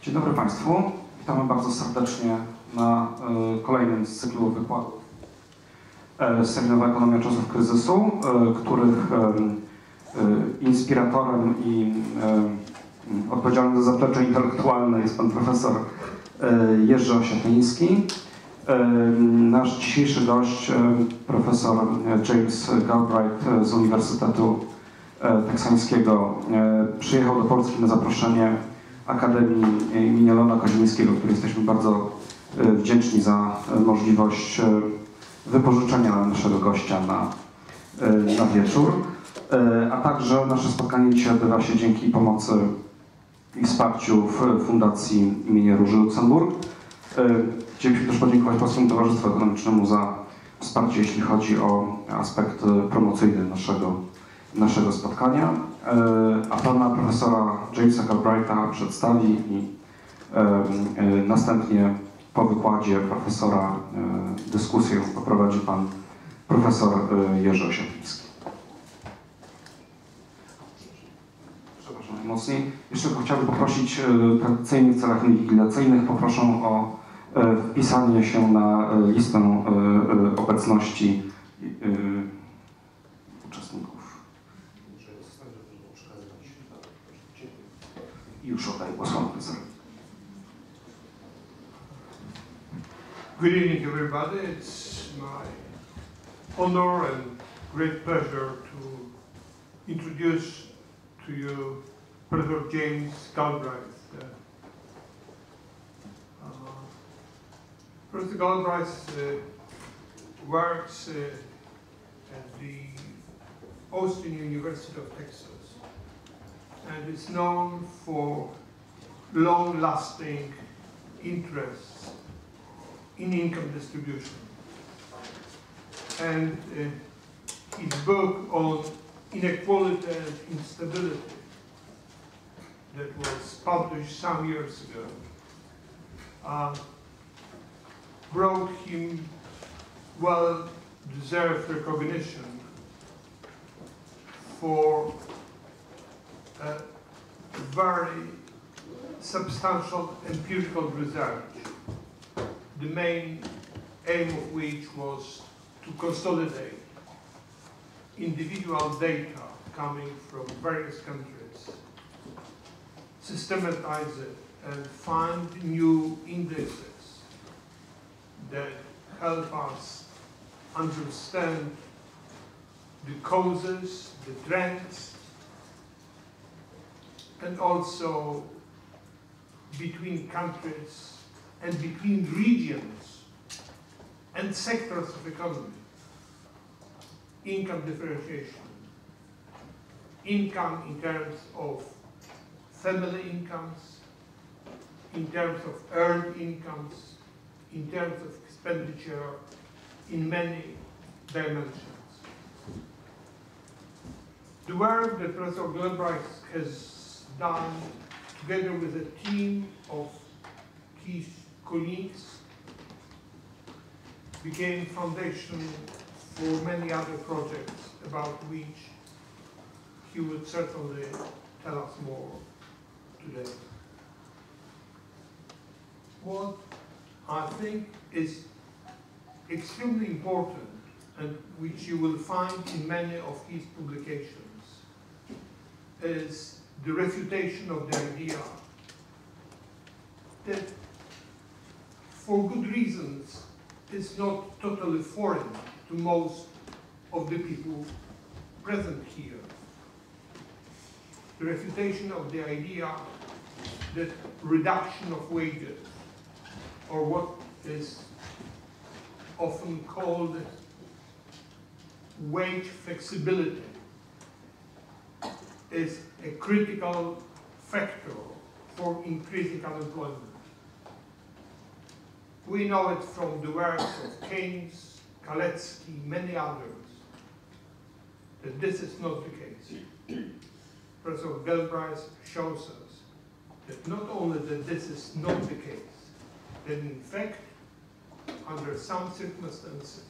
Dzień dobry Państwu. Witamy bardzo serdecznie na kolejnym z cyklu wykładów seminarium Ekonomia czasów kryzysu, których inspiratorem i odpowiedzialnym za zaplecze intelektualne jest pan profesor Jerzy Osiatyński. Nasz dzisiejszy gość, profesor James Galbraith z Uniwersytetu Teksańskiego, przyjechał do Polski na zaproszenie Akademii im. Leona Koźmińskiego, której jesteśmy bardzo wdzięczni za możliwość wypożyczenia naszego gościa na wieczór. A także nasze spotkanie dzisiaj odbywa się dzięki pomocy i wsparciu w Fundacji im. Róży Luksemburg. Chcielibyśmy też podziękować Polskiemu Towarzystwu Ekonomicznemu za wsparcie, jeśli chodzi o aspekt promocyjny naszego spotkania. A pana profesora Jamesa Galbraitha przedstawi i następnie po wykładzie profesora dyskusję poprowadzi pan profesor Jerzy Osiatyński. Przepraszam najmocniej. Jeszcze chciałbym poprosić tradycyjnie w celach inwigilacyjnych poproszę o wpisanie się na listę obecności uczestników. Już oddaję głos panu profesorowi. Good evening, everybody. It's my honor and great pleasure to introduce to you Professor James Galbraith. Professor Galbraith works at the Austin University of Texas and is known for long-lasting interests in income distribution. And his book on Inequality and Instability that was published some years ago brought him well-deserved recognition for a very substantial empirical research, the main aim of which was to consolidate individual data coming from various countries, systematize it, and find new indexes that help us understand the causes, the trends, and also between countries and between regions and sectors of economy. Income differentiation. Income in terms of family incomes, in terms of earned incomes, in terms of expenditure, in many dimensions. The work that Professor Galbraith has done together with a team of his colleagues became foundation for many other projects about which he would certainly tell us more today. What I think is extremely important and which you will find in many of his publications is the refutation of the idea that, for good reasons, is not totally foreign to most of the people present here. The refutation of the idea that reduction of wages, or what is often called wage flexibility, is a critical factor for increasing unemployment. We know it from the works of Keynes, Kalecki, many others, that this is not the case. Professor Galbraith shows us that not only that this is not the case, that in fact, under some circumstances,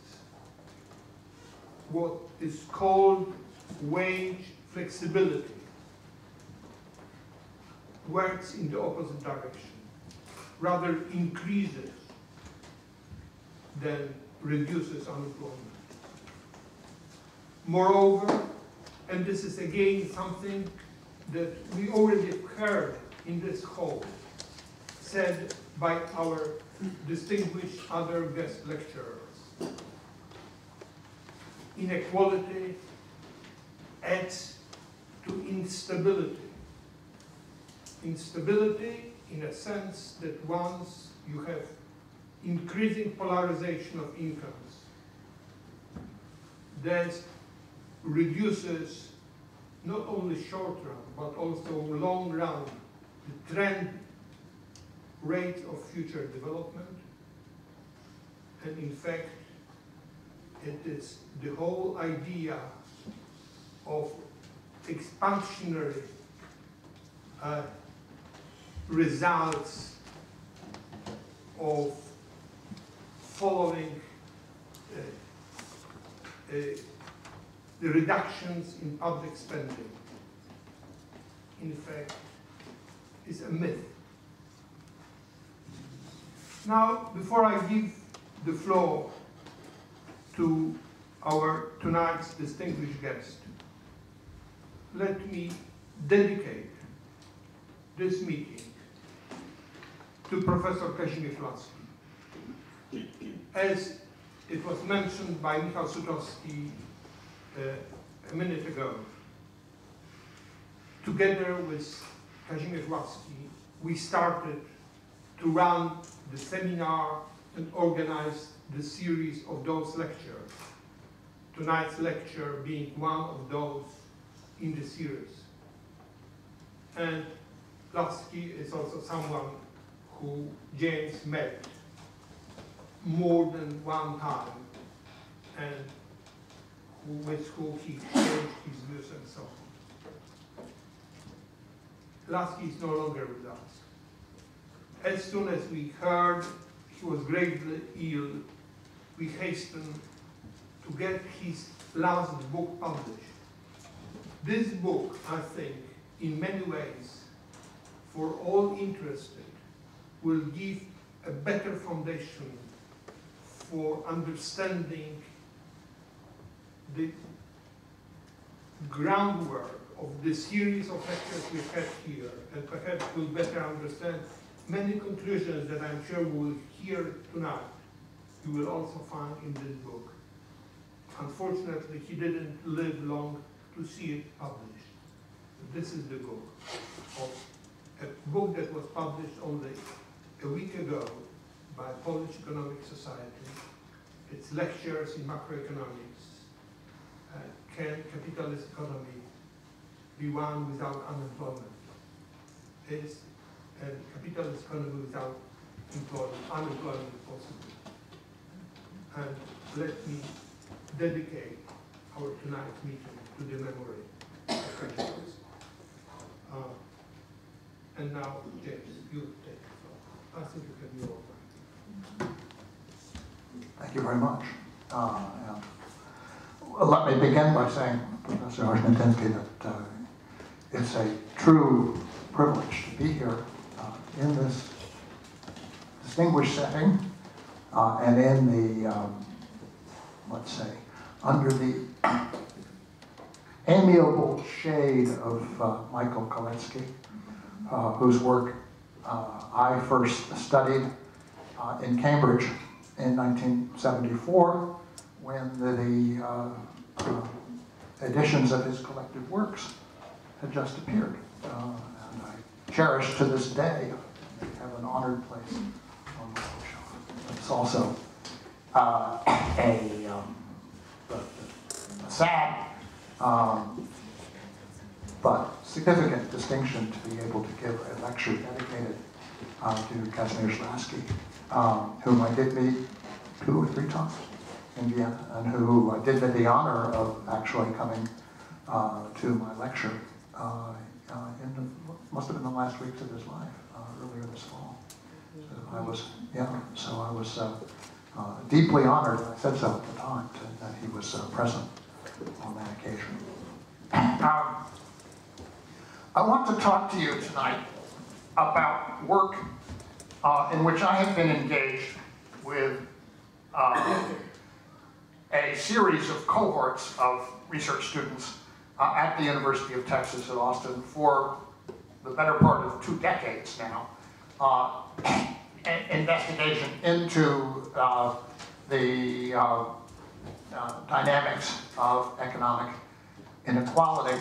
what is called wage flexibility works in the opposite direction. rather increases than reduces unemployment. Moreover, and this is again something that we already heard in this hall, said by our distinguished other guest lecturers, inequality adds to instability. Instability in a sense that once you have increasing polarization of incomes, that reduces not only short run, but also long run, the trend rate of future development. And in fact, it is the whole idea of expansionary results of following the reductions in public spending, in fact, is a myth. Now, before I give the floor to our tonight's distinguished guest, let me dedicate this meeting to Professor Kazimierz Laski. As it was mentioned by Michał Sutowski a minute ago, together with Kazimierz Laski, we started to run the seminar and organize the series of those lectures. Tonight's lecture being one of those in the series. And Lasky is also someone who James met more than one time and with whom he exchanged his views and so on. Lasky is no longer with us. As soon as we heard he was gravely ill, we hastened to get his last book published. This book, I think, in many ways, for all interested, will give a better foundation for understanding the groundwork of the series of lectures we had here, and perhaps will better understand many conclusions that I'm sure we will hear tonight. You will also find in this book. Unfortunately, he didn't live long to see it published. This is the book, a book that was published only a week ago by Polish Economic Society. It's lectures in macroeconomics. Can capitalist economy be one without unemployment? Is a capitalist economy without unemployment possible? And let me dedicate our tonight's meeting to the memory of Kazimierz. And now, James, you take the floor. I think you can be all right. Thank you very much. Let me begin by saying, Professor Zmiany, that it's a true privilege to be here in this distinguished setting and in the, let's say, under the amiable shade of Michael Kalecki, whose work I first studied in Cambridge in 1974 when the editions of his collected works had just appeared. And I cherish to this day, have an honored place on my bookshelf. It's also a sad but significant distinction to be able to give a lecture dedicated to Kazimierz Laski, whom I did meet 2 or 3 times in Vienna, and who did me the honor of actually coming to my lecture must have been the last weeks of his life, earlier this fall. So I was deeply honored, and I said so at the time, that he was present on that occasion. I want to talk to you tonight about work in which I have been engaged with a series of cohorts of research students at the University of Texas at Austin for the better part of 2 decades now. Investigation into the dynamics of economic inequality.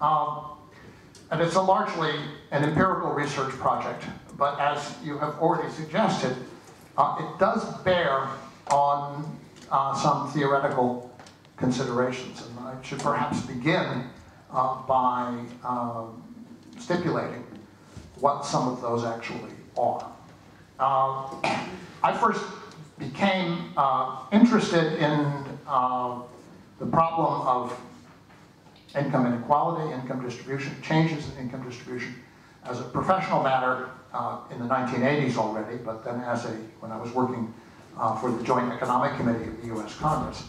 And it's largely an empirical research project, but as you have already suggested, it does bear on some theoretical considerations. And I should perhaps begin by stipulating what some of those actually are. I first became interested in the problem of income inequality, income distribution, changes in income distribution as a professional matter in the 1980s already, but then when I was working for the Joint Economic Committee of the US Congress.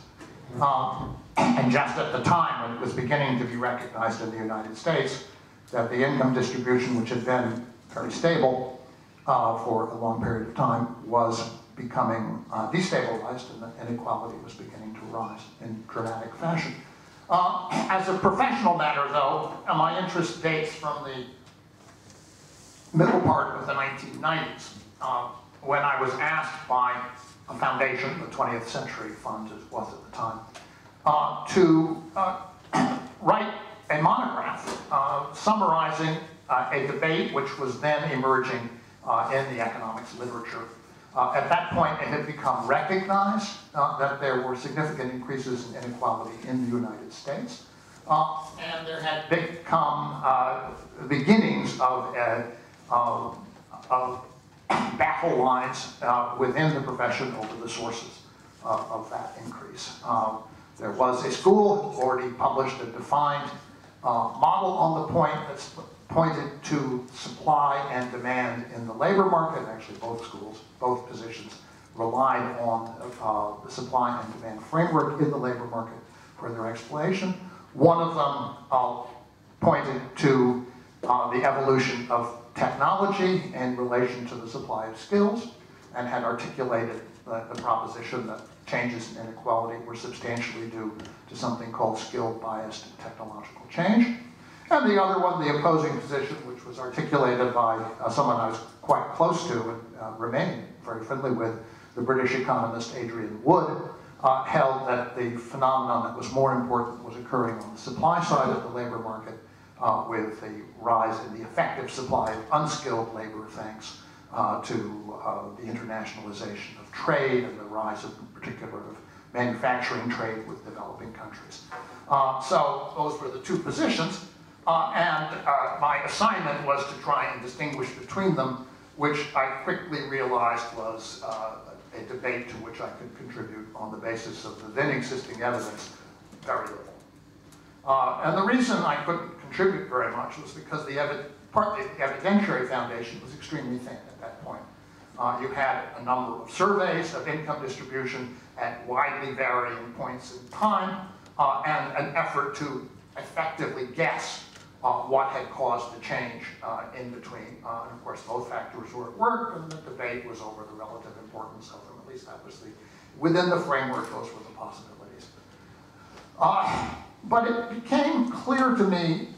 And just at the time when it was beginning to be recognized in the United States that the income distribution, which had been very stable for a long period of time, was becoming destabilized, and the inequality was beginning to rise in dramatic fashion. As a professional matter, though, my interest dates from the middle part of the 1990s, when I was asked by a foundation, the 20th Century Fund as it was at the time, to write a monograph summarizing a debate which was then emerging in the economics literature. At that point, it had become recognized that there were significant increases in inequality in the United States. And there had become beginnings of battle lines within the profession over the sources of that increase. There was a school already published a defined model on the point that's pointed to supply and demand in the labor market. Actually, both schools, both positions relied on the supply and demand framework in the labor market for their explanation. One of them pointed to the evolution of technology in relation to the supply of skills, and had articulated the proposition that changes in inequality were substantially due to something called skill-biased technological change. And the other one, the opposing position, which was articulated by someone I was quite close to and remain very friendly with, the British economist Adrian Wood, held that the phenomenon that was more important was occurring on the supply side of the labor market, with the rise in the effective supply of unskilled labor thanks to the internationalization of trade and the rise, in particular, of manufacturing trade with developing countries. So those were the two positions, and my assignment was to try and distinguish between them, which I quickly realized was a debate to which I could contribute on the basis of the then existing evidence very little. And the reason I couldn't contribute very much was because the evidentiary foundation was extremely thin at that point. You had a number of surveys of income distribution at widely varying points in time, and an effort to effectively guess what had caused the change in between. And of course, both factors were at work, and the debate was over the relative importance of them. At least that was within the framework, those were the possibilities. But it became clear to me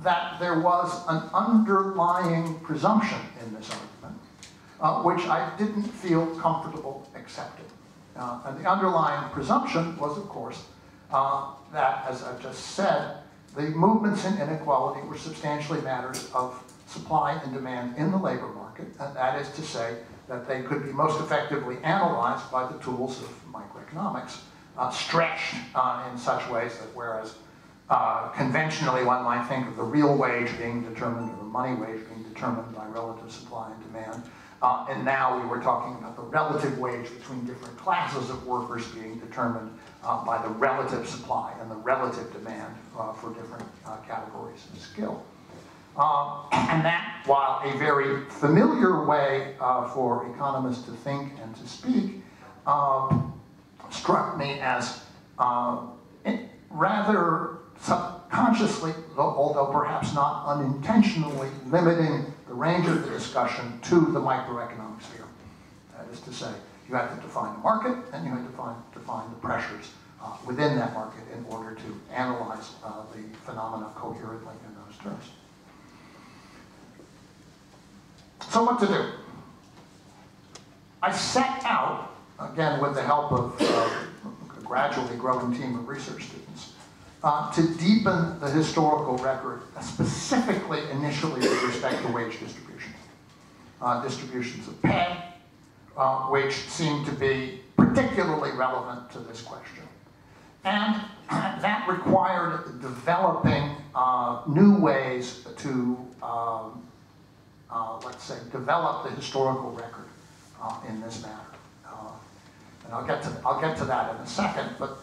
that there was an underlying presumption in this argument, which I didn't feel comfortable accepting. And the underlying presumption was, of course, that, as I've just said, the movements in inequality were substantially matters of supply and demand in the labor market, and that is to say that they could be most effectively analyzed by the tools of microeconomics, stretched in such ways that whereas conventionally one might think of the real wage being determined, or the money wage being determined by relative supply and demand, and now we were talking about the relative wage between different classes of workers being determined by the relative supply and the relative demand for different categories of skill. And that, while a very familiar way for economists to think and to speak, struck me as rather subconsciously, although perhaps not unintentionally, limiting the range of the discussion to the microeconomic sphere. That is to say, you had to define the market, and you had to define the pressures within that market in order to analyze the phenomena coherently in those terms. So what to do? I set out, again with the help of a gradually growing team of research students, to deepen the historical record, specifically initially with respect to wage distribution. Distributions of pay, which seem to be particularly relevant to this question. And that required developing new ways to, let's say, develop the historical record in this matter. And I'll get to that in a second, but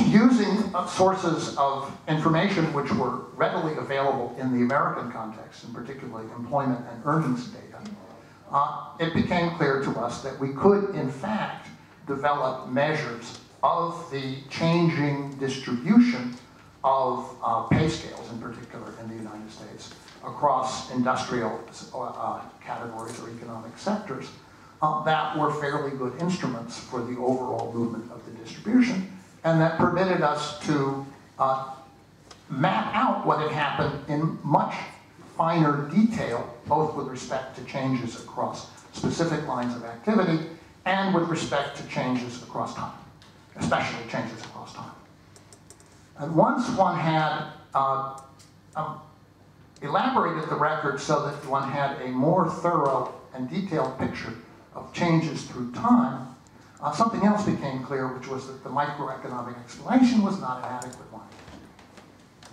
using sources of information which were readily available in the American context, and particularly employment and earnings data, it became clear to us that we could, in fact, develop measures of the changing distribution of pay scales, in particular in the United States, across industrial categories or economic sectors, that were fairly good instruments for the overall movement of the distribution, and that permitted us to map out what had happened in much finer detail, both with respect to changes across specific lines of activity and with respect to changes across time, especially changes across time. And once one had elaborated the record so that one had a more thorough and detailed picture of changes through time, something else became clear, which was that the microeconomic explanation was not an adequate one.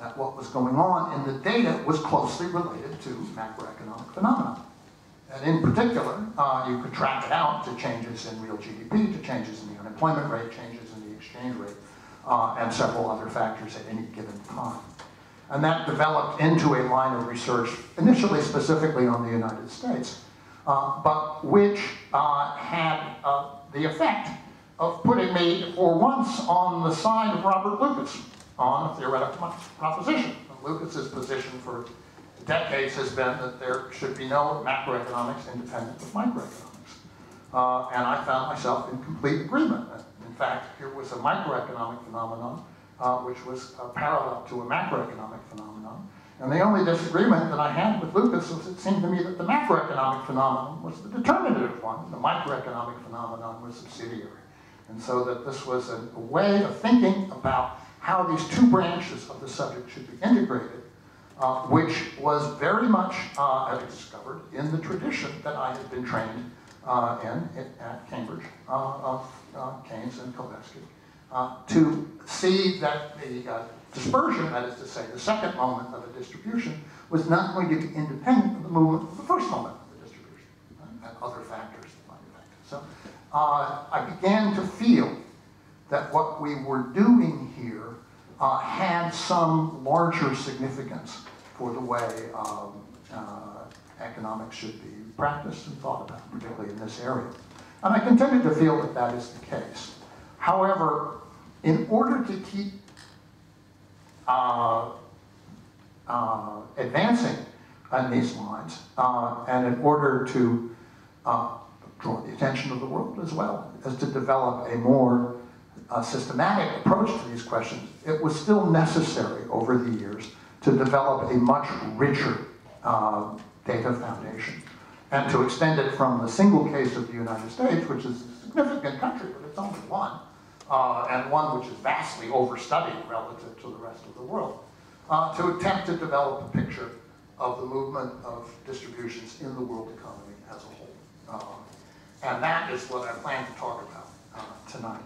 That what was going on in the data was closely related to macroeconomic phenomena. And in particular, you could track it out to changes in real GDP, to changes in the unemployment rate, changes in the exchange rate, and several other factors at any given time. And that developed into a line of research, initially specifically on the United States, but which had the effect of putting me, for once, on the side of Robert Lucas on a theoretical proposition. Lucas's position for decades has been that there should be no macroeconomics independent of microeconomics. And I found myself in complete agreement. In fact, here was a microeconomic phenomenon which was parallel to a macroeconomic phenomenon. And the only disagreement that I had with Lucas was it seemed to me that the macroeconomic phenomenon was the determinative one, the microeconomic phenomenon was subsidiary. And so that this was a way of thinking about how these two branches of the subject should be integrated, which was very much, as I discovered, in the tradition that I had been trained at Cambridge, of Keynes and Galbraith, to see that the dispersion, that is to say, the second moment of a distribution, was not going to be independent of the movement of the first moment of the distribution, and other factors that might affect it. So I began to feel that what we were doing here had some larger significance for the way economics should be practiced and thought about, particularly in this area. And I continue to feel that that is the case. However, in order to keep advancing on these lines, and in order to draw the attention of the world as well as to develop a more systematic approach to these questions, it was still necessary over the years to develop a much richer data foundation and to extend it from the single case of the United States, which is a significant country, but it's only one, and one which is vastly overstudied relative to the rest of the world, to attempt to develop a picture of the movement of distributions in the world economy as a whole. And that is what I plan to talk about tonight.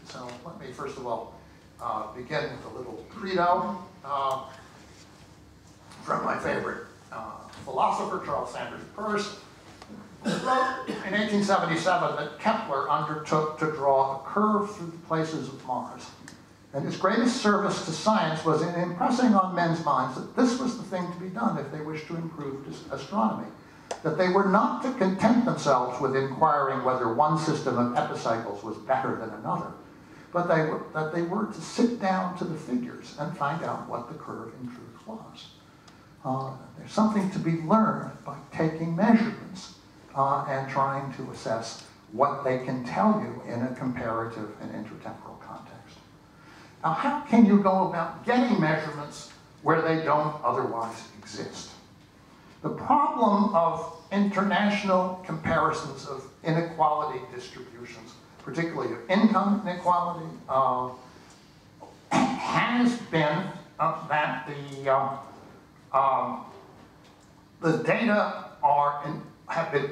So let me first of all begin with a little credo from my favorite philosopher, Charles Sanders Peirce, who wrote in 1877 that Kepler undertook to draw a curve through the places of Mars. And his greatest service to science was in impressing on men's minds that this was the thing to be done if they wished to improve astronomy. That they were not to content themselves with inquiring whether one system of epicycles was better than another, but that they were to sit down to the figures and find out what the curve in truth was. There's something to be learned by taking measurements and trying to assess what they can tell you in a comparative and intertemporal context. Now, how can you go about getting measurements where they don't otherwise exist? The problem of international comparisons of inequality distributions, particularly of income inequality, has been that the data have been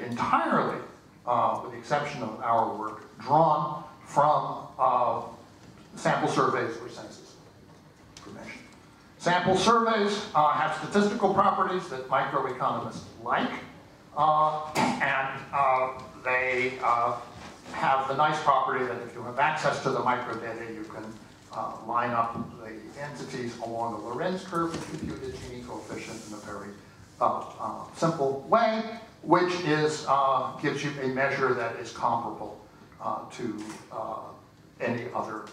entirely, with the exception of our work, drawn from sample surveys or census information. Sample surveys have statistical properties that microeconomists like, and they have the nice property that if you have access to the microdata, you can line up the entities along the Lorenz curve and compute the Gini coefficient in a very simple way, which is gives you a measure that is comparable to any other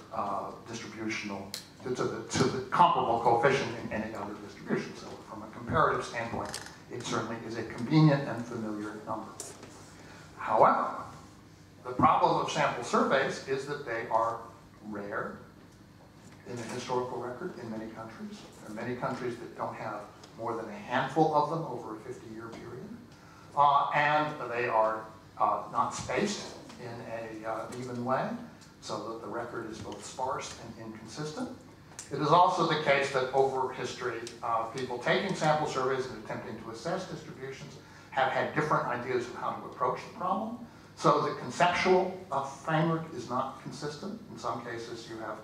distributional, to the comparable coefficient in any other distribution. So from a comparative standpoint, it certainly is a convenient and familiar number. However, the problem of sample surveys is that they are rare in the historical record in many countries. There are many countries that don't have more than a handful of them over a 50-year period. And they are not spaced in an even way, so that the record is both sparse and inconsistent. It is also the case that over history, people taking sample surveys and attempting to assess distributions have had different ideas of how to approach the problem. So the conceptual framework is not consistent. In some cases, you have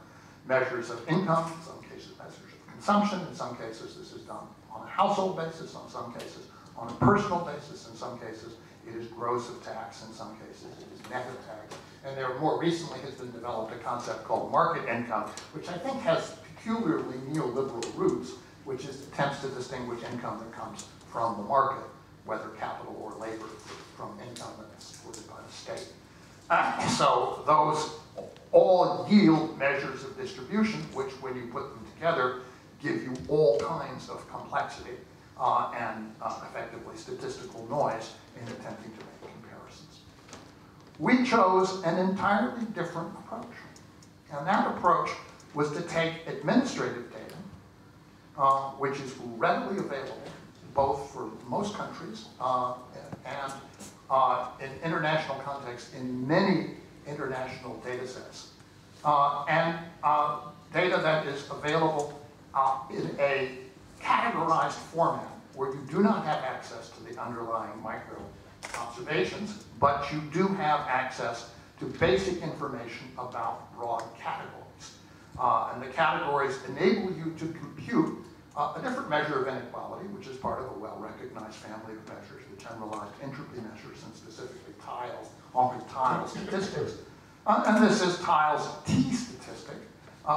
measures of income, in some cases measures of consumption, in some cases this is done on a household basis, in some cases on a personal basis, in some cases it is gross of tax, in some cases it is net of tax. And there more recently has been developed a concept called market income, which I think has peculiarly neoliberal roots, which is attempts to distinguish income that comes from the market, whether capital or labor, from income that is supported by the state. So those all yield measures of distribution, which when you put them together, give you all kinds of complexity and effectively statistical noise in attempting to make comparisons. We chose an entirely different approach. And that approach was to take administrative data, which is readily available both for most countries and in international context in many international data sets, and data that is available in a categorized format where you do not have access to the underlying micro observations, but you do have access to basic information about broad categories. And the categories enable you to compute a different measure of inequality, which is part of a well-recognized family of measures, the generalized entropy measures, and specifically often tile statistics. And this is Tile's T statistic,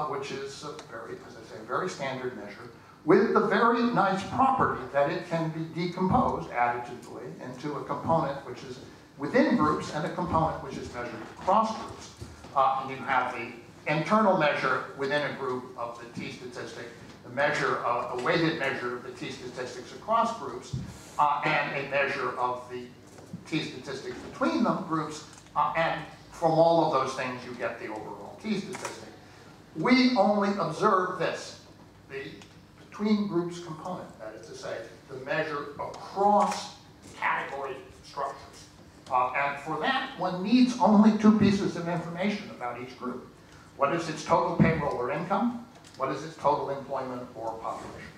which is a very, as I say, a very standard measure, with the very nice property that it can be decomposed additively into a component which is within groups and a component which is measured across groups. And you have the internal measure within a group of the T statistic, the measure, a weighted measure of the T statistics across groups, and a measure of the T statistics between them groups, and from all of those things you get the overall T statistic. We only observe this, the between groups component, that is to say, the measure across category structures. And for that, one needs only two pieces of information about each group. What is its total payroll or income? What is its total employment or population?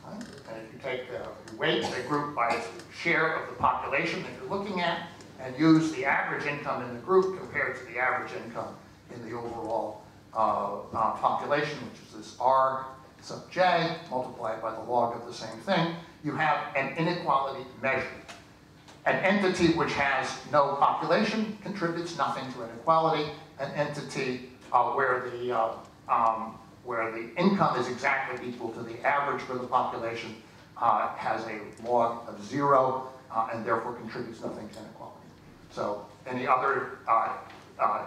Right? And if you take you weight a group by its share of the population that you're looking at, and use the average income in the group compared to the average income in the overall population, which is this R sub j, multiplied by the log of the same thing, you have an inequality measure. An entity which has no population contributes nothing to inequality. An entity where the income is exactly equal to the average for the population has a log of 0 and therefore contributes nothing to inequality. So any other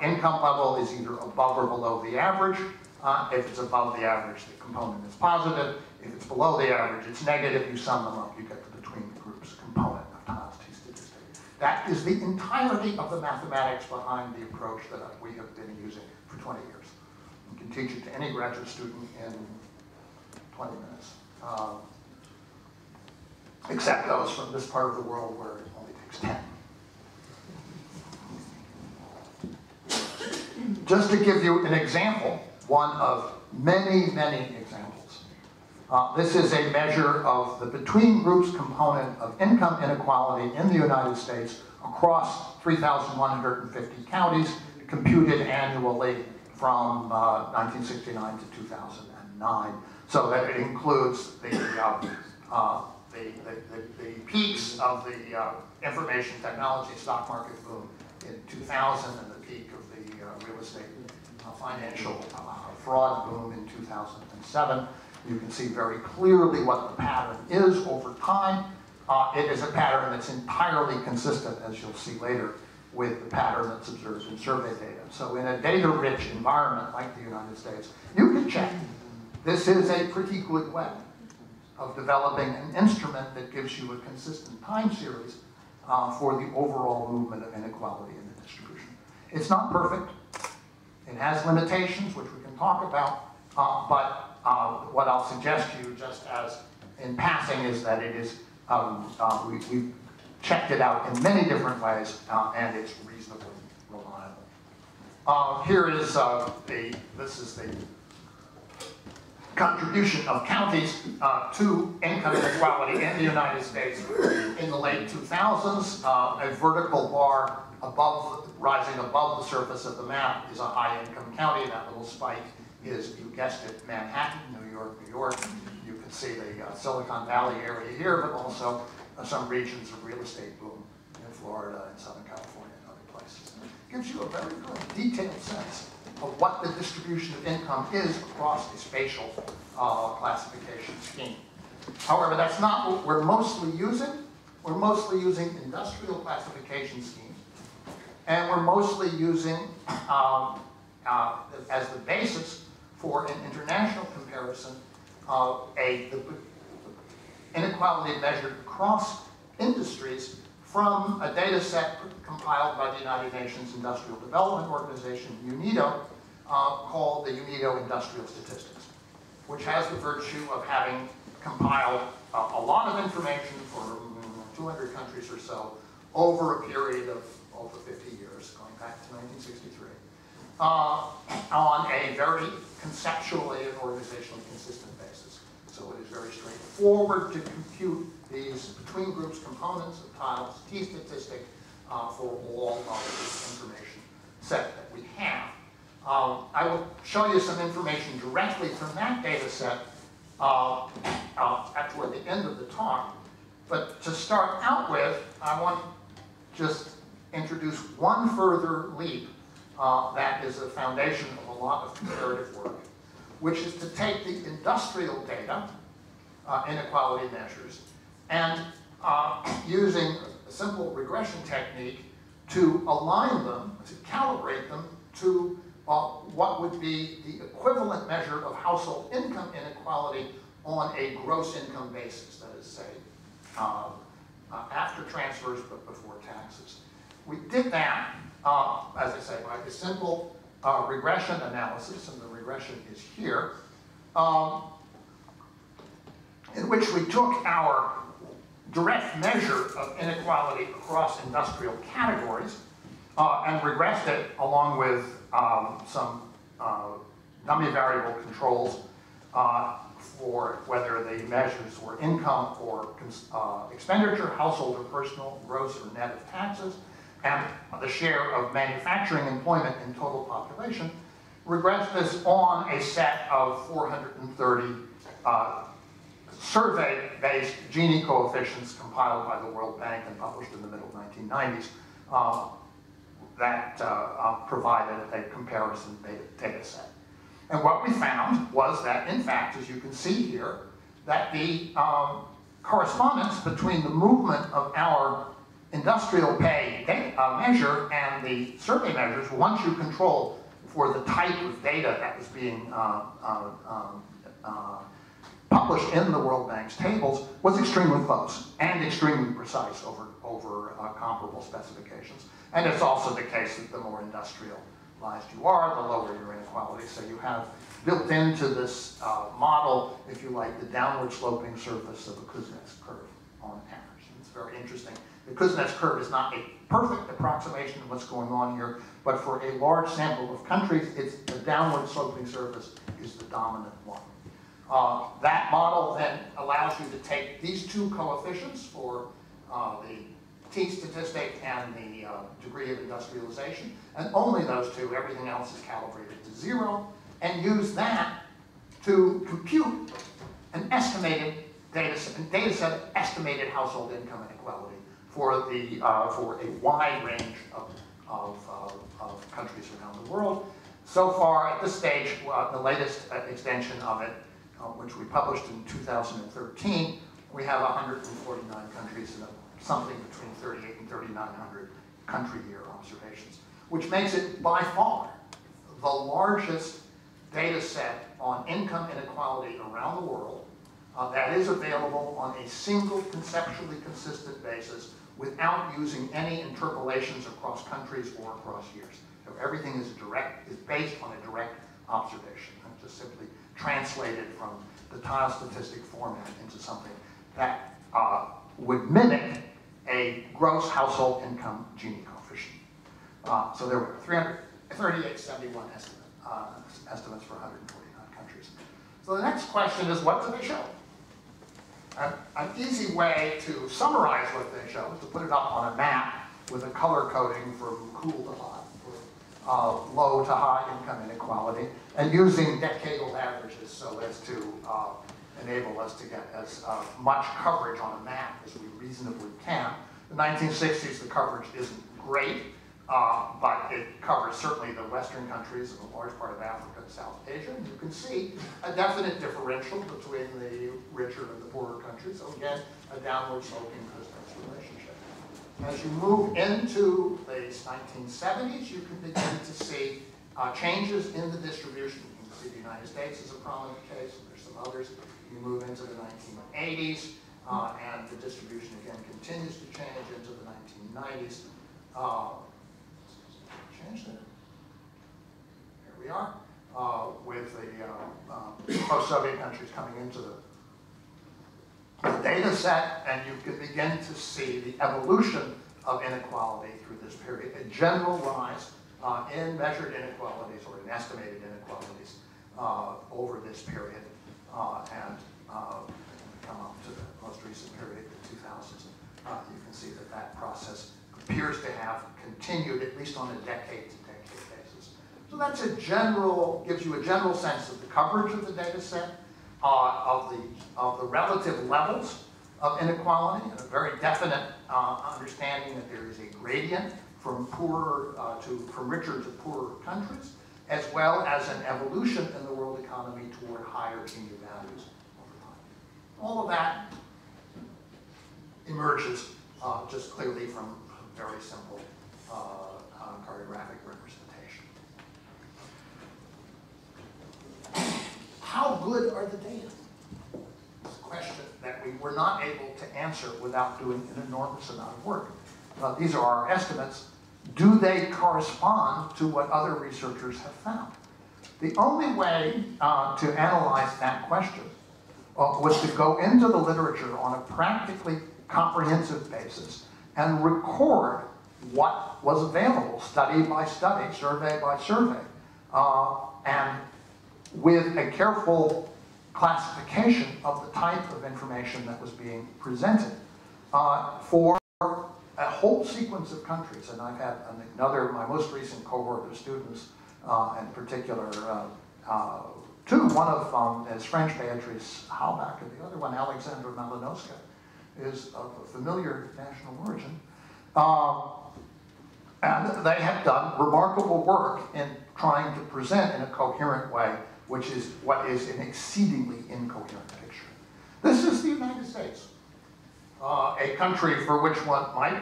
income level is either above or below the average. If it's above the average, the component is positive. If it's below the average, it's negative. You sum them up, you get the between the groups component of times t statistic. That is the entirety of the mathematics behind the approach that we have been using for 20 years. You can teach it to any graduate student in 20 minutes, except those from this part of the world where it only takes 10. Just to give you an example, one of many, many examples. This is a measure of the between groups component of income inequality in the United States across 3,150 counties, computed annually from 1969 to 2009. So that it includes the peaks of the information technology stock market boom in 2000 and the peak of the real estate financial fraud boom in 2007. You can see very clearly what the pattern is over time. It is a pattern that's entirely consistent, as you'll see later, with the pattern that's observed in survey data. So in a data-rich environment like the United States, you can check. This is a pretty good way of developing an instrument that gives you a consistent time series for the overall movement of inequality in the distribution. It's not perfect. It has limitations, which we can talk about, but what I'll suggest to you, just as in passing, is that it is, we've checked it out in many different ways, and it's reasonably reliable. Here is this is the contribution of counties to income inequality in the United States in the late 2000s. A vertical bar rising above the surface of the map is a high-income county. That little spike is, you guessed it, Manhattan, New York, New York. You can see the Silicon Valley area here, but also some regions of real estate boom in Florida and Southern California and other places. It gives you a very good detailed sense of what the distribution of income is across a spatial classification scheme. However, that's not what we're mostly using. We're mostly using industrial classification schemes, and we're mostly using as the basis for an international comparison the inequality measured across industries from a data set compiled by the United Nations Industrial Development Organization, UNIDO, called the UNIDO Industrial Statistics, which has the virtue of having compiled a lot of information for 200 countries or so over a period of over 50 years, going back to 1963. On a very conceptually and organizationally consistent basis. So it is very straightforward to compute these between groups components of tiles t statistic for all of this information set that we have. I will show you some information directly from that data set toward the end of the talk. But to start out with, I want to just introduce one further leap that is the foundation of a lot of comparative work, which is to take the industrial data, inequality measures, and using a simple regression technique to align them, to calibrate them to what would be the equivalent measure of household income inequality on a gross income basis, that is, say, after transfers but before taxes. We did that, as I say, by a simple regression analysis, and the regression is here, in which we took our direct measure of inequality across industrial categories and regressed it along with some dummy variable controls for whether the measures were income or expenditure, household or personal, gross or net of taxes, and the share of manufacturing employment in total population, regressed this on a set of 430 survey-based Gini coefficients compiled by the World Bank and published in the middle 1990s that provided a comparison data set. And what we found was that, in fact, as you can see here, that the correspondence between the movement of our industrial pay measure and the survey measures, once you control for the type of data that was being published in the World Bank's tables was extremely close and extremely precise over comparable specifications. And it's also the case that the more industrialized you are, the lower your inequality. So you have built into this model, if you like, the downward sloping surface of a Kuznets curve on average. And it's very interesting. The Kuznets curve is not a perfect approximation of what's going on here, but for a large sample of countries, it's the downward sloping surface is the dominant one. That model then allows you to take these two coefficients for the T statistic and the degree of industrialization, and only those two, everything else is calibrated to 0, and use that to compute an estimated data set of estimated household income inequality for a wide range of countries around the world. So far, at this stage, the latest extension of it, which we published in 2013, we have 149 countries and something between 38 and 3,900 country year observations, which makes it by far the largest data set on income inequality around the world that is available on a single conceptually consistent basis without using any interpolations across countries or across years. So everything is based on a direct observation, and just simply translated from the tile statistic format into something that would mimic a gross household income Gini coefficient. So there were 33871 estimates for 149 countries. So the next question is, what do they show? An easy way to summarize what they show is to put it up on a map with a color coding from cool to hot, for low to high income inequality, and using decadal averages so as to enable us to get as much coverage on a map as we reasonably can. In the 1960s, the coverage isn't great, but it covers certainly the Western countries and a large part of Africa and South Asia. And you can see a definite differential between the richer and the poorer countries. So again, a downward sloping Kuznets relationship. As you move into the 1970s, you can begin to see changes in the distribution. You can see the United States is a prominent case, and there's some others. You move into the 1980s, and the distribution again continues to change into the 1990s. Change there. Here we are, with the post-Soviet countries coming into the data set, and you can begin to see the evolution of inequality through this period, a general rise in measured inequalities or in estimated inequalities over this period, and come up to the most recent period, the 2000s. You can see that that process appears to have continued at least on a decade-to-decade basis. So that's a general, gives you a general sense of the coverage of the data set, of the relative levels of inequality, and a very definite understanding that there is a gradient from richer to poorer countries, as well as an evolution in the world economy toward higher Gini values over time. All of that emerges just clearly from very simple cartographic representation. How good are the data? It's a question that we were not able to answer without doing an enormous amount of work. These are our estimates. Do they correspond to what other researchers have found? The only way to analyze that question was to go into the literature on a practically comprehensive basis and record what was available, study by study, survey by survey, and with a careful classification of the type of information that was being presented for a whole sequence of countries. And I've had my most recent cohort of students, in particular, two. One of them is French Beatrice Halbach, and the other one, Alexandra Malinowska, is of a familiar national origin. And they have done remarkable work in trying to present in a coherent way, which is what is an exceedingly incoherent picture. This is the United States, a country for which one might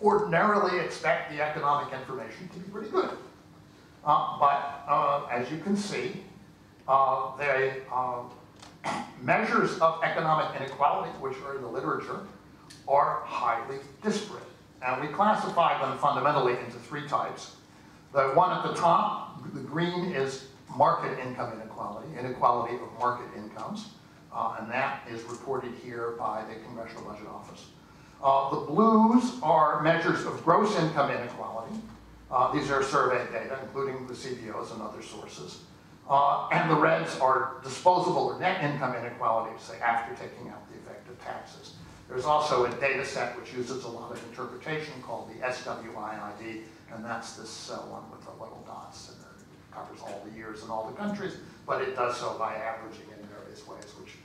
ordinarily expect the economic information to be pretty good. But as you can see, they measures of economic inequality, which are in the literature, are highly disparate. And we classify them fundamentally into three types. The one at the top, the green, is market income inequality, inequality of market incomes, and that is reported here by the Congressional Budget Office. The blues are measures of gross income inequality. These are survey data, including the CBOs and other sources. And the reds are disposable or net income inequality, say after taking out the effect of taxes. There's also a data set which uses a lot of interpretation called the SWIID, and that's this one with the little dots, and it covers all the years and all the countries, but it does so by averaging in various ways, which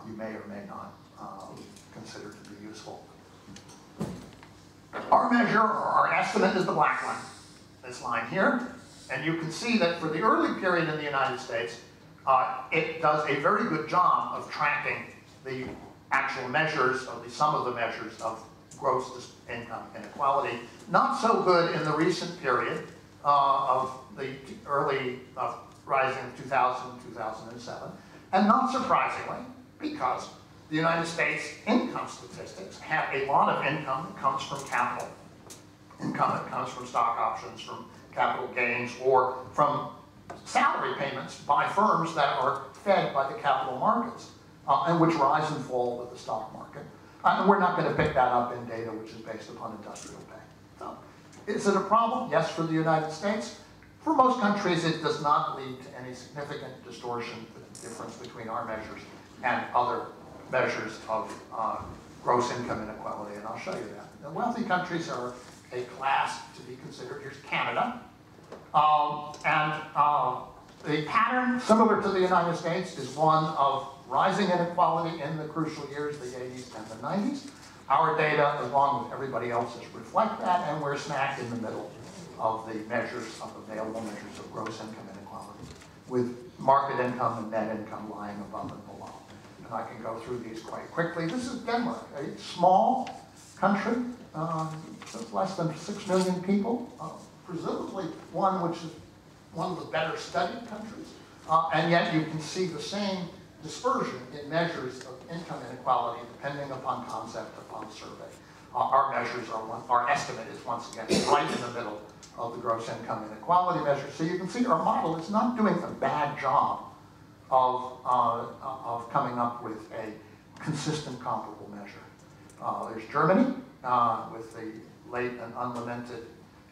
you may or may not consider to be useful. Our measure, or our estimate, is the black one, this line here. And you can see that for the early period in the United States, it does a very good job of tracking the actual measures, or some of the measures of gross income inequality. Not so good in the recent period of the early rising 2000, 2007. And not surprisingly, because the United States income statistics have a lot of income that comes from capital. Income that comes from stock options, from capital gains, or from salary payments by firms that are fed by the capital markets, and which rise and fall with the stock market. And we're not going to pick that up in data which is based upon industrial pay. So, is it a problem? Yes, for the United States. For most countries, it does not lead to any significant distortion, the difference between our measures and other measures of gross income inequality, and I'll show you that. The wealthy countries are a class to be considered. Here's Canada. The pattern, similar to the United States, is one of rising inequality in the crucial years, the 80s and the 90s. Our data, along with everybody else's, reflect that, and we're smack in the middle of the measures of available measures of gross income inequality, with market income and net income lying above and below. And I can go through these quite quickly. This is Denmark, a small country, less than 6 million people, presumably one which is one of the better studied countries, and yet you can see the same dispersion in measures of income inequality depending upon concept, upon survey. Our measures are our estimate is once again right in the middle of the gross income inequality measure. So you can see our model is not doing a bad job of coming up with a consistent comparable measure. There's Germany with the late and unlamented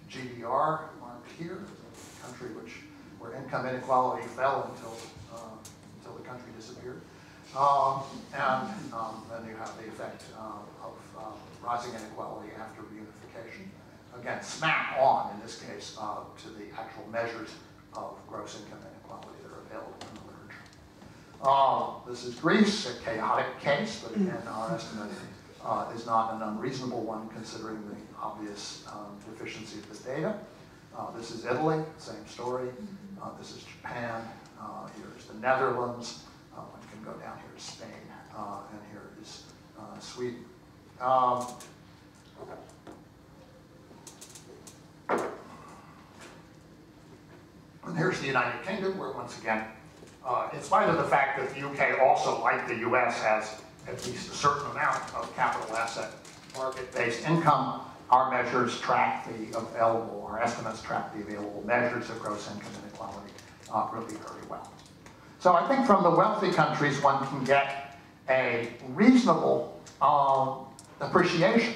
GDR marked here, a country where income inequality fell until the country disappeared. And then you have the effect of rising inequality after reunification. Again, smack on, in this case, to the actual measures of gross income inequality that are available in the literature. This is Greece, a chaotic case, but again, our estimate is not an unreasonable one considering the obvious deficiency of the data. This is Italy, same story. This is Japan. Here's the Netherlands. One can go down here to Spain, and here is Sweden. And here's the United Kingdom, where once again, in spite of the fact that the UK also, like the US, has at least a certain amount of capital asset market-based income, our measures track the available, our estimates track the available measures of gross income inequality really very well. So I think from the wealthy countries, one can get a reasonable appreciation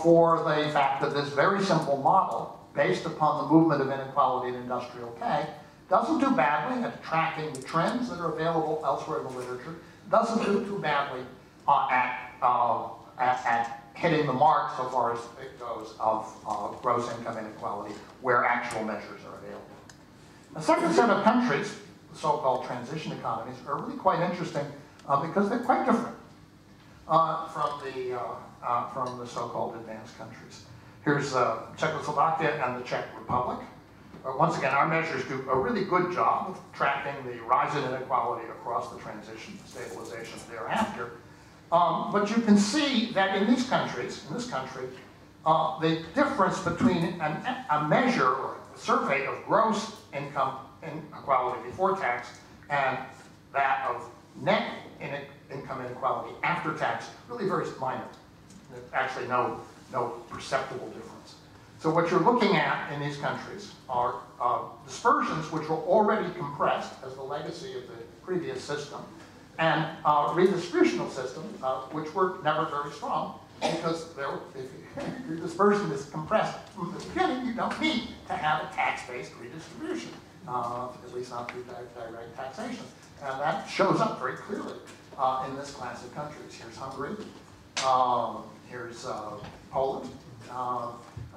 for the fact that this very simple model, based upon the movement of inequality in industrial pay, doesn't do badly at tracking the trends that are available elsewhere in the literature, doesn't do too badly at hitting the mark so far as it goes of gross income inequality where actual measures are available. The second set of countries, the so-called transition economies, are really quite interesting because they're quite different from the so-called advanced countries. Here's Czechoslovakia and the Czech Republic. Once again, our measures do a really good job of tracking the rise in inequality across the transition, stabilization thereafter. But you can see that in these countries, in this country, the difference between a measure or a survey of gross income inequality before tax and that of net income inequality after tax, really very minor. Actually no perceptible difference. So what you're looking at in these countries are dispersions which were already compressed as the legacy of the previous system, and redistributional systems which were never very strong, because if your dispersion is compressed from the beginning, you don't need to have a tax-based redistribution, at least not through direct taxation. And that shows up very clearly in this class of countries. Here's Hungary, here's Poland. Our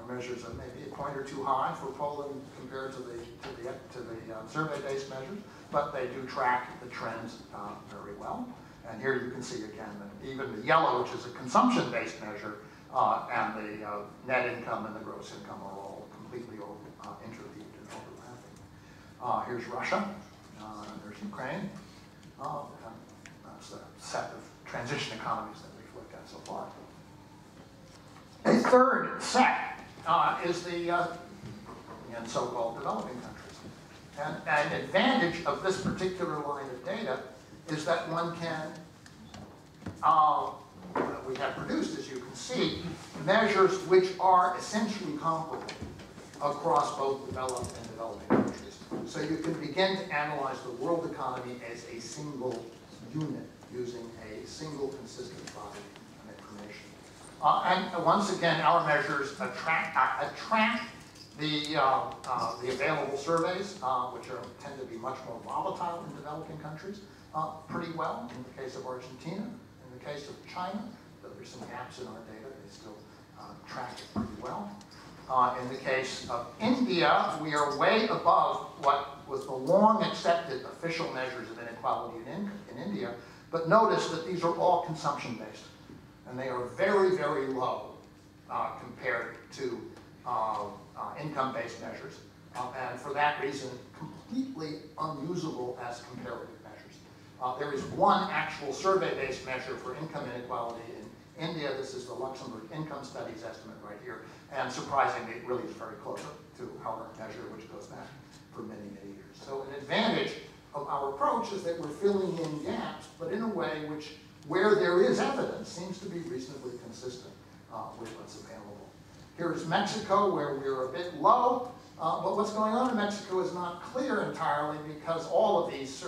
measures are maybe a point or two high for Poland compared to the survey-based measures, but they do track the trends very well. And here you can see again that even the yellow, which is a consumption-based measure, and the net income and the gross income are all completely interleaved and overlapping. Here's Russia, there's Ukraine. That's the set of transition economies that we've looked at so far. A third set is the so-called developing countries. And an advantage of this particular line of data is that one can, we have produced, as you can see, measures which are essentially comparable across both developed and developing countries. So you can begin to analyze the world economy as a single unit using a single consistent body of information. And once again, our measures attract the available surveys, which tend to be much more volatile in developing countries, pretty well. In the case of Argentina, in the case of China, though there's some gaps in our data, they still track it pretty well. In the case of India, we are way above what was the long accepted official measures of inequality in India, but notice that these are all consumption-based, and they are very, very low compared to income-based measures, and for that reason, completely unusable as comparative measures. There is one actual survey-based measure for income inequality in India. This is the Luxembourg Income Studies estimate right here, and surprisingly, it really is very close to our measure, which goes back for many, many years. So an advantage of our approach is that we're filling in gaps, but in a way which, where there is evidence, seems to be reasonably consistent with what's available. Here's Mexico, where we're a bit low, but what's going on in Mexico is not clear entirely, because all of these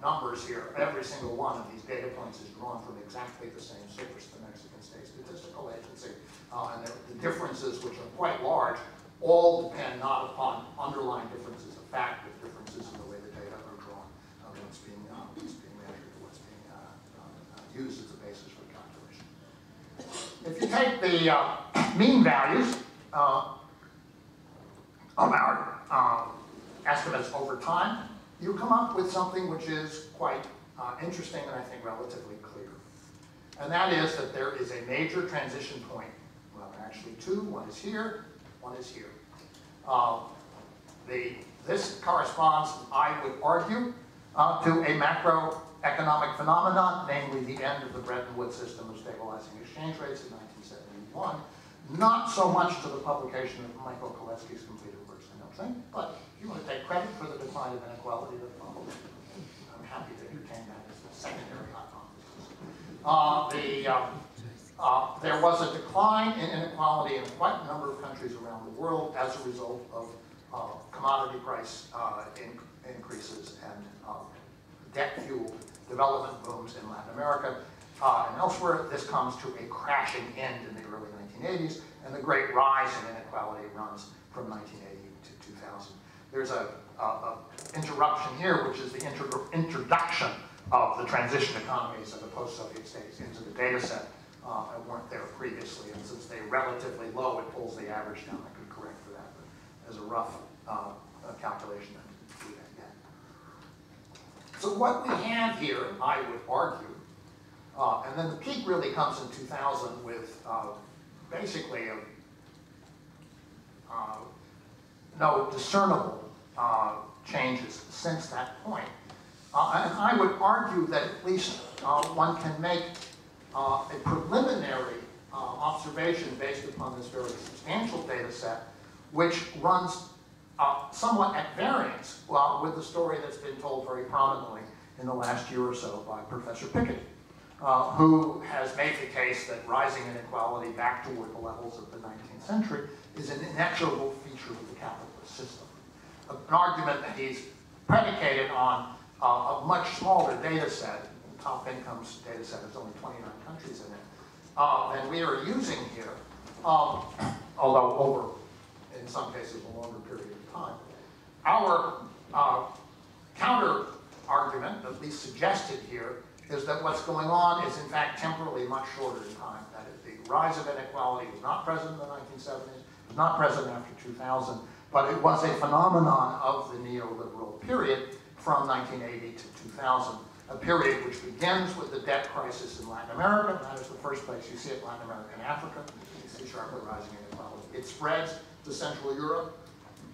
numbers here, every single one of these data points is drawn from exactly the same source, the Mexican State Statistical Agency, and the differences, which are quite large, all depend not upon underlying differences of fact, but differences in the way the data are drawn, what's being measured, what's being used as a basis for calculation. If you take the mean values of our estimates over time, you come up with something which is quite interesting and I think relatively clear. And that is that there is a major transition point. Well, actually two. One is here, one is here. This corresponds, I would argue, to a macroeconomic phenomenon, namely the end of the Bretton Woods system of stabilizing exchange rates in 1971. Not so much to the publication of Michael Kalecki's completed works, I don't think, but if you want to take credit for the decline of inequality that followed, I'm happy to entertain that as a secondary hypothesis. There was a decline in inequality in quite a number of countries around the world as a result of commodity price increases and debt-fueled development booms in Latin America and elsewhere. This comes to a crashing end in the early 1980s, and the great rise in inequality runs from 1980 to 2000. There's an interruption here, which is the introduction of the transition economies of the post-Soviet states into the data set. That weren't there previously, and since they're relatively low, it pulls the average down. I could correct for that, but as a rough calculation, I didn't do that yet. So what we have here, I would argue, and then the peak really comes in 2000 with basically no discernible changes since that point. And I would argue that at least one can make a preliminary observation based upon this very substantial data set, which runs somewhat at variance with the story that's been told very prominently in the last year or so by Professor Piketty, who has made the case that rising inequality back toward the levels of the 19th century is an inexorable feature of the capitalist system. An argument that he's predicated on a much smaller data set. The top incomes data set has only 29 countries in it, than we are using here, although over, in some cases, a longer period of time. Our counter argument, at least suggested here, is that what's going on is in fact temporally much shorter in time. That the rise of inequality was not present in the 1970s, was not present after 2000, but it was a phenomenon of the neoliberal period from 1980 to 2000, a period which begins with the debt crisis in Latin America. That is the first place you see it, Latin America and Africa. You see sharply rising inequality. It spreads to Central Europe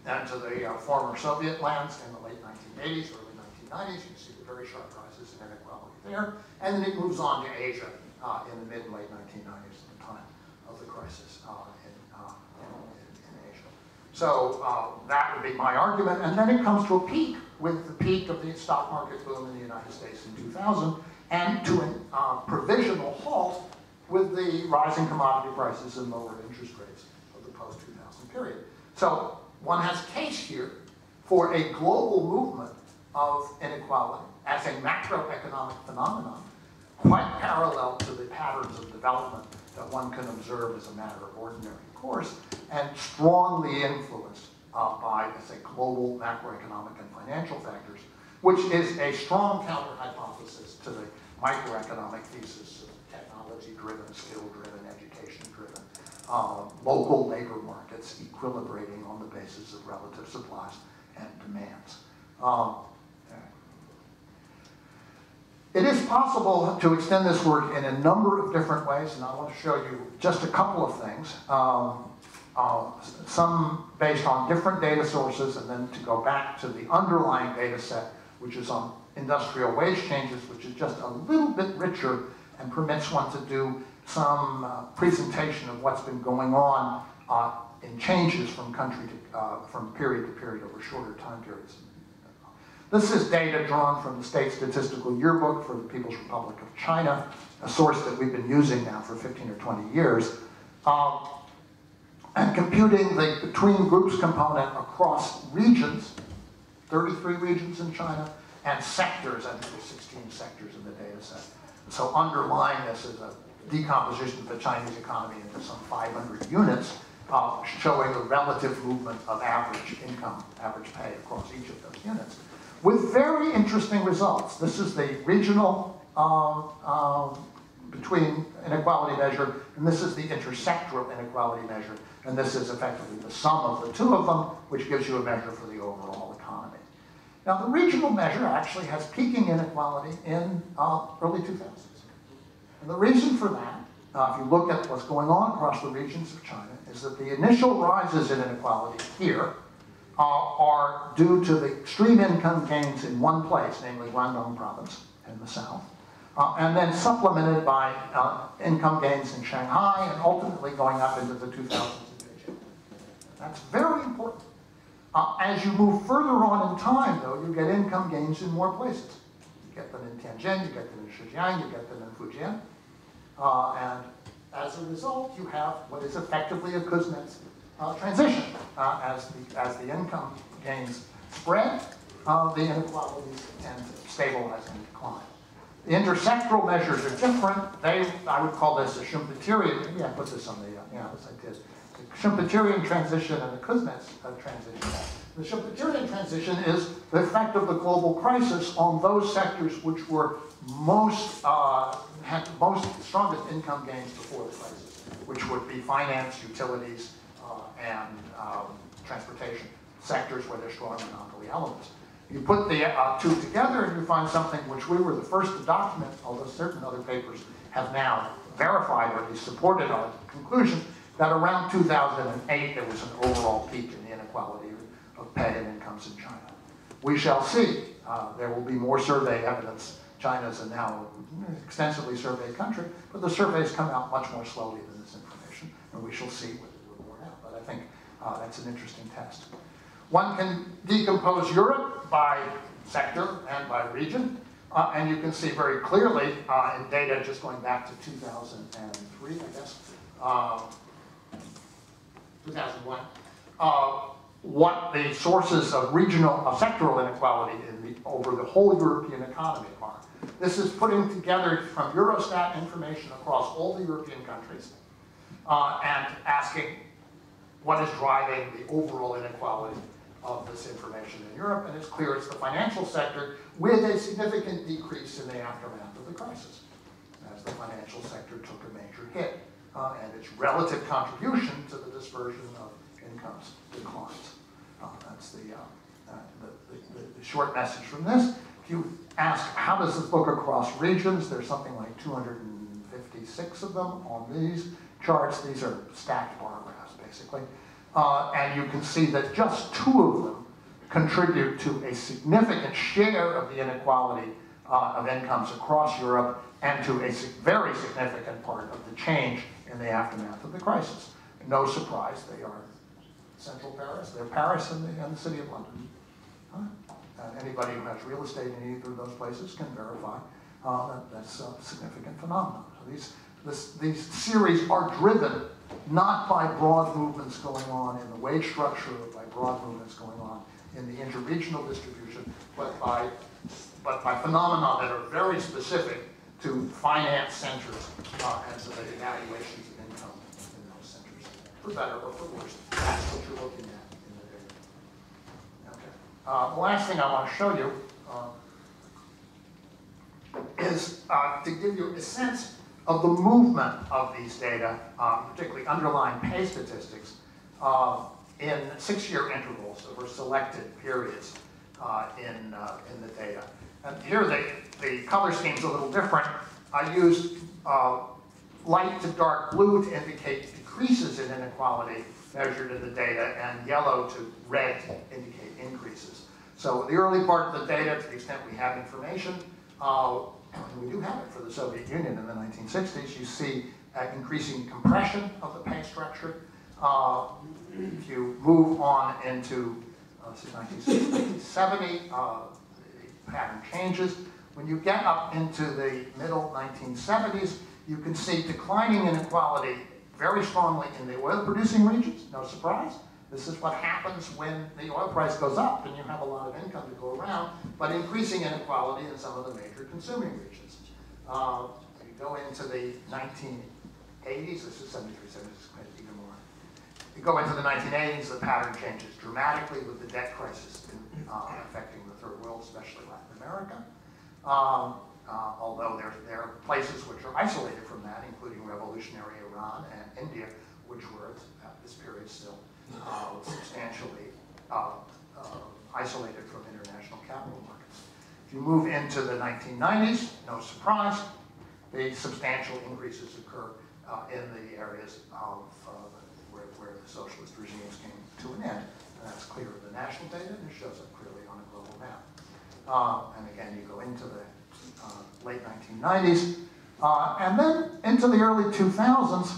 and to the former Soviet lands in the late 1980s, early 1990s. You see the very sharp rises in inequality there. And then it moves on to Asia in the mid and late 1990s, at the time of the crisis in Asia. So that would be my argument. And then it comes to a peak with the peak of the stock market boom in the United States in 2000, and to a provisional halt with the rising commodity prices and lower interest rates of the post-2000 period. So one has a case here for a global movement of inequality as a macroeconomic phenomenon, quite parallel to the patterns of development that one can observe as a matter of ordinary course, and strongly influenced by, say, global macroeconomic and financial factors, which is a strong counter-hypothesis to the microeconomic thesis of technology-driven, skill-driven, education-driven, local labor markets equilibrating on the basis of relative supplies and demands. It is possible to extend this work in a number of different ways, and I want to show you just a couple of things. Some based on different data sources, and then to go back to the underlying data set, which is on industrial wage changes, which is just a little bit richer and permits one to do some presentation of what's been going on in changes from country to, from period to period over shorter time periods. This is data drawn from the State Statistical Yearbook for the People's Republic of China, a source that we've been using now for 15 or 20 years, and computing the between groups component across regions, 33 regions in China, and sectors. I think there's 16 sectors in the data set. So underlying this is a decomposition of the Chinese economy into some 500 units, showing the relative movement of average income, average pay across each of those units, with very interesting results. This is the regional between inequality measure, and this is the intersectoral inequality measure, and this is effectively the sum of the two of them, which gives you a measure for the overall economy. Now, the regional measure actually has peaking inequality in early 2000s. And the reason for that, if you look at what's going on across the regions of China, is that the initial rises in inequality here are due to the extreme income gains in one place, namely Guangdong province in the south, and then supplemented by income gains in Shanghai and ultimately going up into the 2000s in Beijing. That's very important. As you move further on in time, though, you get income gains in more places. You get them in Tianjin, you get them in Zhejiang, you get them in Fujian. And as a result, you have what is effectively a Kuznets transition. As the income gains spread, the inequalities tend to stabilize and decline. The intersectoral measures are different. I would call this a Schumpeterian, maybe I put this on the, yes, I did. The Schumpeterian transition and the Kuznets transition. The Schumpeterian transition is the effect of the global crisis on those sectors which were had the most strongest income gains before the crisis, which would be finance, utilities, and transportation, sectors where there's strong monopoly elements. You put the two together and you find something which we were the first to document, although certain other papers have now verified or at least supported our conclusion, that around 2008 there was an overall peak in the inequality of pay and incomes in China. We shall see. There will be more survey evidence. China is a now extensively surveyed country, but the surveys come out much more slowly than this information, and we shall see whether we're borne out. But I think that's an interesting test. One can decompose Europe by sector and by region, and you can see very clearly in data just going back to 2003, I guess, 2001, what the sources of sectoral inequality over the whole European economy are. This is putting together from Eurostat information across all the European countries and asking what is driving the overall inequality of this information in Europe, and it's clear it's the financial sector with a significant decrease in the aftermath of the crisis, as the financial sector took a major hit, and its relative contribution to the dispersion of incomes declines. That's the short message from this. If you ask how does this look across regions, there's something like 256 of them on these charts. These are stacked bar graphs, basically. And you can see that just 2 of them contribute to a significant share of the inequality of incomes across Europe and to a very significant part of the change in the aftermath of the crisis. No surprise, they are central Paris. They're Paris and the City of London. Anybody who has real estate in either of those places can verify that that's a significant phenomenon. So these series are driven not by broad movements going on in the wage structure or by broad movements going on in the interregional distribution, but by phenomena that are very specific to finance centers and to the evaluations of income in those centers, for better or for worse. That's what you're looking at in the data. Okay. The last thing I want to show you is to give you a sense of the movement of these data, particularly underlying pay statistics, in 6-year intervals over selected periods in the data. And here the color scheme's a little different. I used light to dark blue to indicate decreases in inequality measured in the data, and yellow to red to indicate increases. So the early part of the data, to the extent we have information, and we do have it for the Soviet Union in the 1960s, you see increasing compression of the pay structure. If you move on into 1960, 70, the pattern changes. When you get up into the middle 1970s, you can see declining inequality very strongly in the oil-producing regions. No surprise. This is what happens when the oil price goes up and you have a lot of income to go around, but increasing inequality in some of the major consuming regions. You go into the 1980s, this is 73, 76, even more. You go into the 1980s, the pattern changes dramatically with the debt crisis affecting the third world, especially Latin America. Although there are places which are isolated from that, including revolutionary Iran and India, which were at this period still substantially isolated from international capital markets. If you move into the 1990s, no surprise, the substantial increases occur in the areas of where the socialist regimes came to an end. And that's clear in the national data, and it shows up clearly on a global map. And again, you go into the late 1990s, and then into the early 2000s,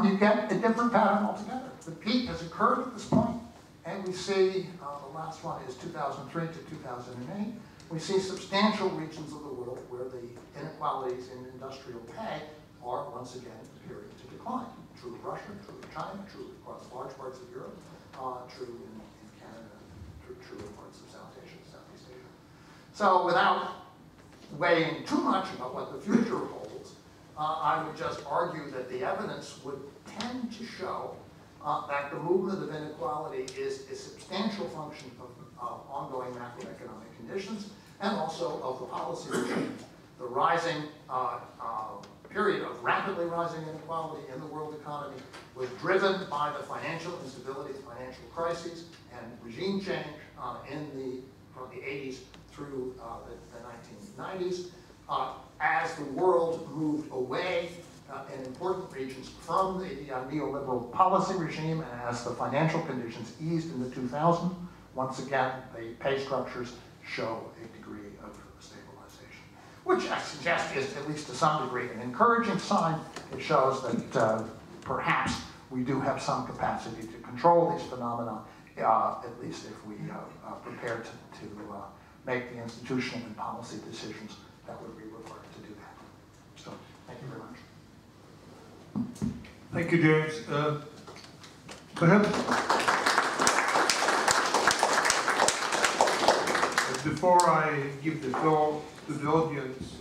you get a different pattern altogether. The peak has occurred at this point, and we see, the last one is 2003 to 2008, we see substantial regions of the world where the inequalities in industrial pay are once again appearing to decline. True of Russia, true of China, true across large parts of Europe, true in Canada, true in parts of South Asia, Southeast Asia. So without weighing too much about what the future holds, I would just argue that the evidence would tend to show that the movement of inequality is a substantial function of ongoing macroeconomic conditions and also of the policy regime. The rising period of rapidly rising inequality in the world economy was driven by the financial instability, the financial crises, and regime change from the 80s through the 1990s. As the world moved away in important regions from the neoliberal policy regime, and as the financial conditions eased in the 2000s, once again, the pay structures show a degree of stabilization, which I suggest is, at least to some degree, an encouraging sign. It shows that perhaps we do have some capacity to control these phenomena at least if we prepare to make the institutional and policy decisions that would be required to do that. So, thank you very much. Thank you, James. Perhaps before I give the floor to the audience,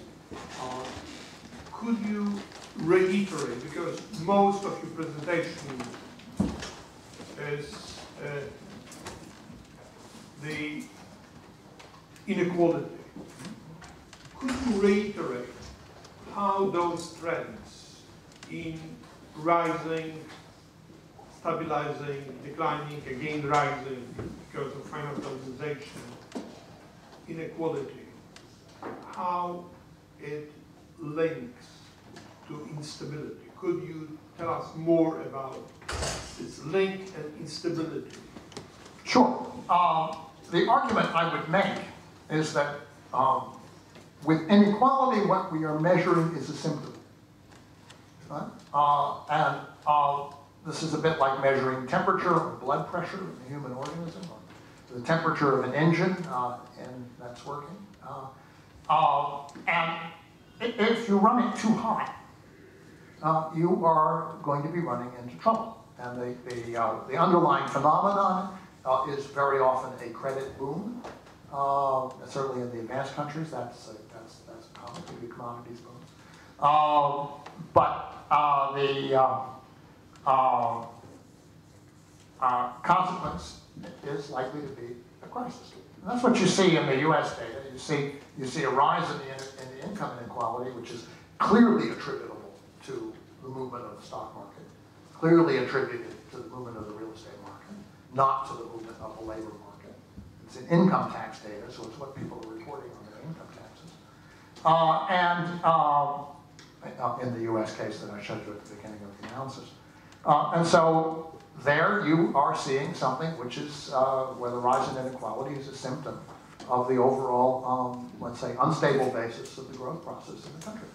could you reiterate, because most of your presentation is the inequality. Could you reiterate how those trends in rising, stabilizing, declining, again rising because of financialization, inequality, how it links to instability? Could you tell us more about this link and instability? Sure. The argument I would make is that with inequality, what we are measuring is a symptom. Right? This is a bit like measuring temperature or blood pressure in the human organism, or the temperature of an engine, and that's working. And if you run it too hot, you are going to be running into trouble. And the underlying phenomenon is very often a credit boom. Certainly in the advanced countries, that's common, the commodities booms. But the consequence is likely to be a crisis. And that's what you see in the U.S. data. You see a rise in the income inequality, which is clearly attributable to the movement of the stock market, clearly attributed to the movement of the real estate market, not to the movement of the labor market. It's in income tax data, so it's what people are reporting on their income taxes. In the U.S. case that I showed you at the beginning of the analysis. And so there you are seeing something which is where the rise in inequality is a symptom of the overall, let's say, unstable basis of the growth process in the country.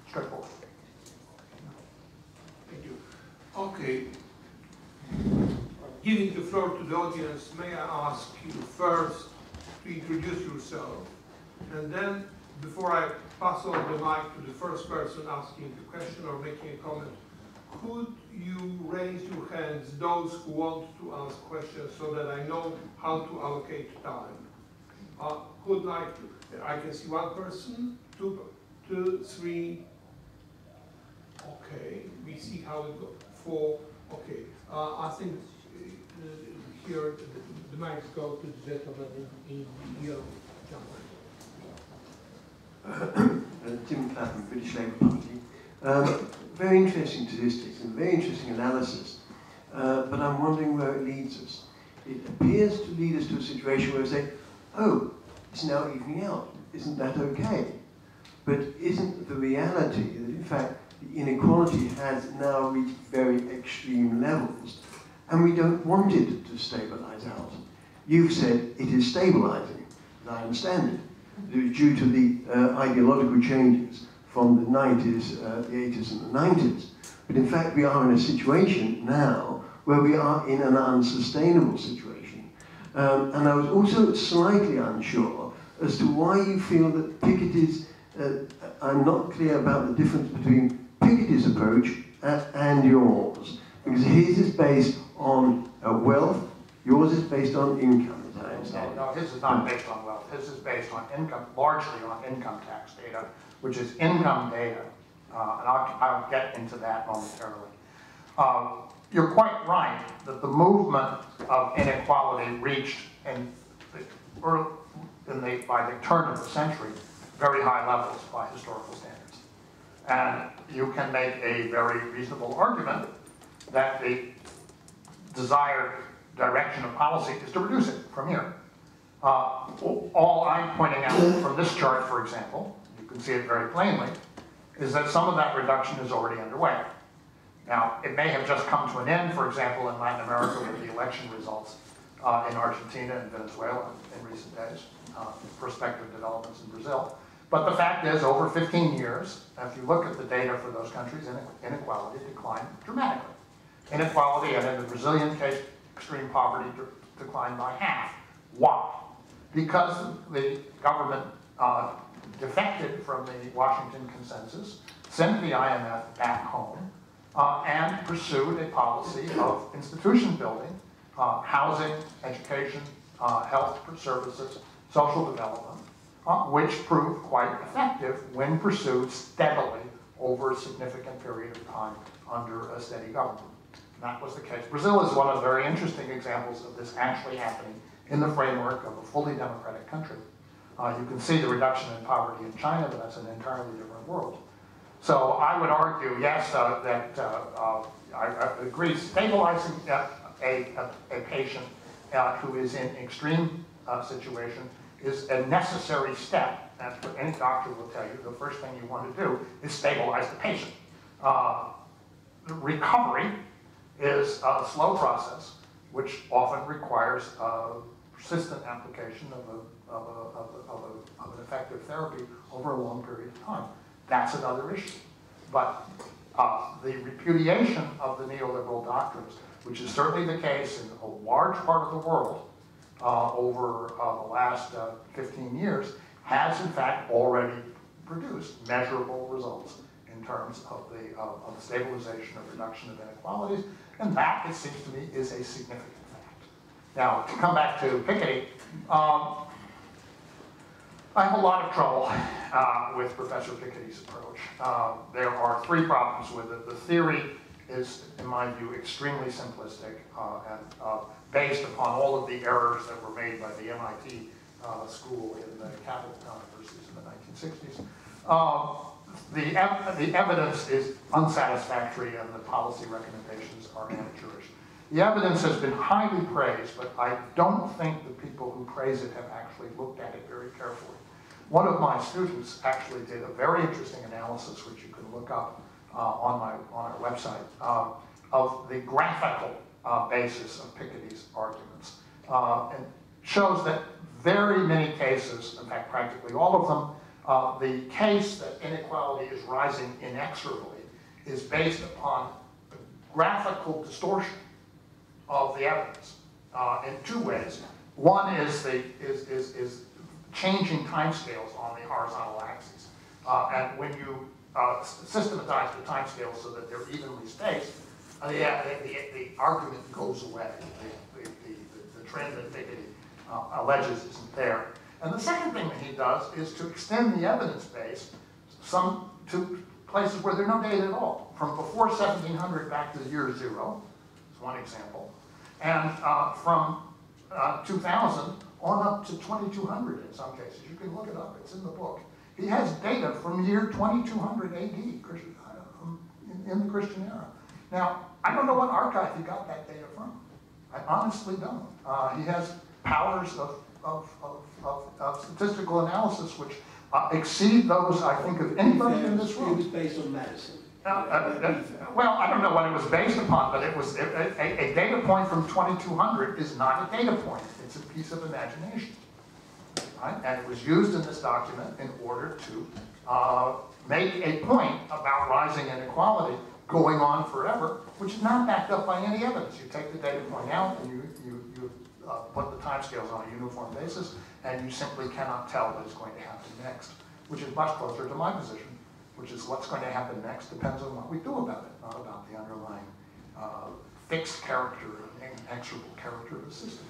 Straightforward. Thank you. Okay. Giving the floor to the audience, may I ask you first to introduce yourself, and then before I pass on the mic to the first person asking the question or making a comment, could you raise your hands, those who want to ask questions, so that I know how to allocate time? Who'd like to? I can see one person, two, three. Okay, we see how it goes. Four. Okay, I think here the mics go to the gentleman in the yellow jumper. Tim Clapham, British Labour Party. Very interesting statistics and very interesting analysis, but I'm wondering where it leads us. It appears to lead us to a situation where we say, oh, it's now evening out. Isn't that okay? But isn't the reality that, in fact, the inequality has now reached very extreme levels, and we don't want it to stabilize out? You've said it is stabilizing, as I understand it, due to the ideological changes from the 90s, the 80s and the 90s. But in fact, we are in a situation now where we are in an unsustainable situation. And I was also slightly unsure as to why you feel that Piketty's, I'm not clear about the difference between Piketty's approach and yours. Because his is based on wealth, yours is based on income, as I understand. No, his is not based on wealth. His is based on income, largely on income tax data, which is income data. And I'll get into that momentarily. You're quite right that the movement of inequality reached by the turn of the century very high levels by historical standards. And you can make a very reasonable argument that the desired direction of policy is to reduce it from here. All I'm pointing out from this chart, for example, you can see it very plainly, is that some of that reduction is already underway. Now, it may have just come to an end, for example, in Latin America with the election results in Argentina and Venezuela in recent days, prospective developments in Brazil. But the fact is, over 15 years, if you look at the data for those countries, inequality declined dramatically. Inequality, and in the Brazilian case, extreme poverty declined by half. Why? Because the government defected from the Washington Consensus, sent the IMF back home, and pursued a policy of institution building, housing, education, health services, social development, which proved quite effective when pursued steadily over a significant period of time under a steady government. And that was the case. Brazil is one of the very interesting examples of this actually happening in the framework of a fully democratic country. You can see the reduction in poverty in China, but that's an entirely different world. So I would argue, yes, that I agree, stabilizing a patient who is in extreme situation is a necessary step. That's what any doctor will tell you. The first thing you want to do is stabilize the patient. The recovery is a slow process, which often requires persistent application of an effective therapy over a long period of time. That's another issue. But the repudiation of the neoliberal doctrines, which is certainly the case in a large part of the world over the last 15 years, has in fact already produced measurable results in terms of the stabilization of reduction of inequalities, and that, it seems to me, is a significant fact. Now, to come back to Piketty, I have a lot of trouble with Professor Piketty's approach. There are three problems with it. The theory is, in my view, extremely simplistic and based upon all of the errors that were made by the MIT school in the capital controversies in the 1960s. The evidence is unsatisfactory and the policy recommendations are amateurish. The evidence has been highly praised, but I don't think the people who praise it have actually looked at it very carefully. One of my students actually did a very interesting analysis, which you can look up on our website, of the graphical basis of Piketty's arguments. And shows that very many cases, in fact practically all of them, the case that inequality is rising inexorably is based upon the graphical distortion of the evidence in two ways. One is changing timescales on the horizontal axes. And when you systematize the timescales so that they're evenly spaced, the argument goes away. The trend that Piketty alleges isn't there. And the second thing that he does is to extend the evidence base to places where there are no data at all. From before 1700 back to the year zero, is one example. And from 2000 on up to 2200 in some cases. You can look it up, it's in the book. He has data from year 2200 AD, in the Christian era. Now, I don't know what archive he got that data from. I honestly don't. He has powers of statistical analysis which exceed those, I think, of anybody in this room. It was based on medicine. Well, I don't know what it was based upon, but it was a data point from 2200 is not a data point. It's a piece of imagination, right? And it was used in this document in order to make a point about rising inequality going on forever, which is not backed up by any evidence. You take the data point out and you put the timescales on a uniform basis, and you simply cannot tell what is going to happen next, which is much closer to my position, which is what's going to happen next depends on what we do about it, not about the underlying fixed character and inexorable character of the system.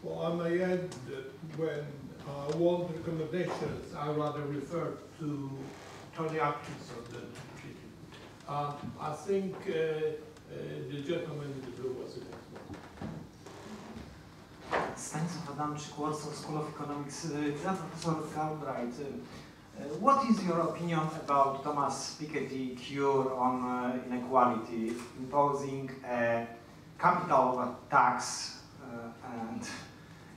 Well, I may add that when I want recommendations, I rather refer to Tony Atkinson than Piketty. I think the gentleman in the blue was the next one. Stanisław Adamczyk, Warsaw School of Economics. Professor Galbraith, what is your opinion about Thomas Piketty's cure on inequality, imposing a capital tax and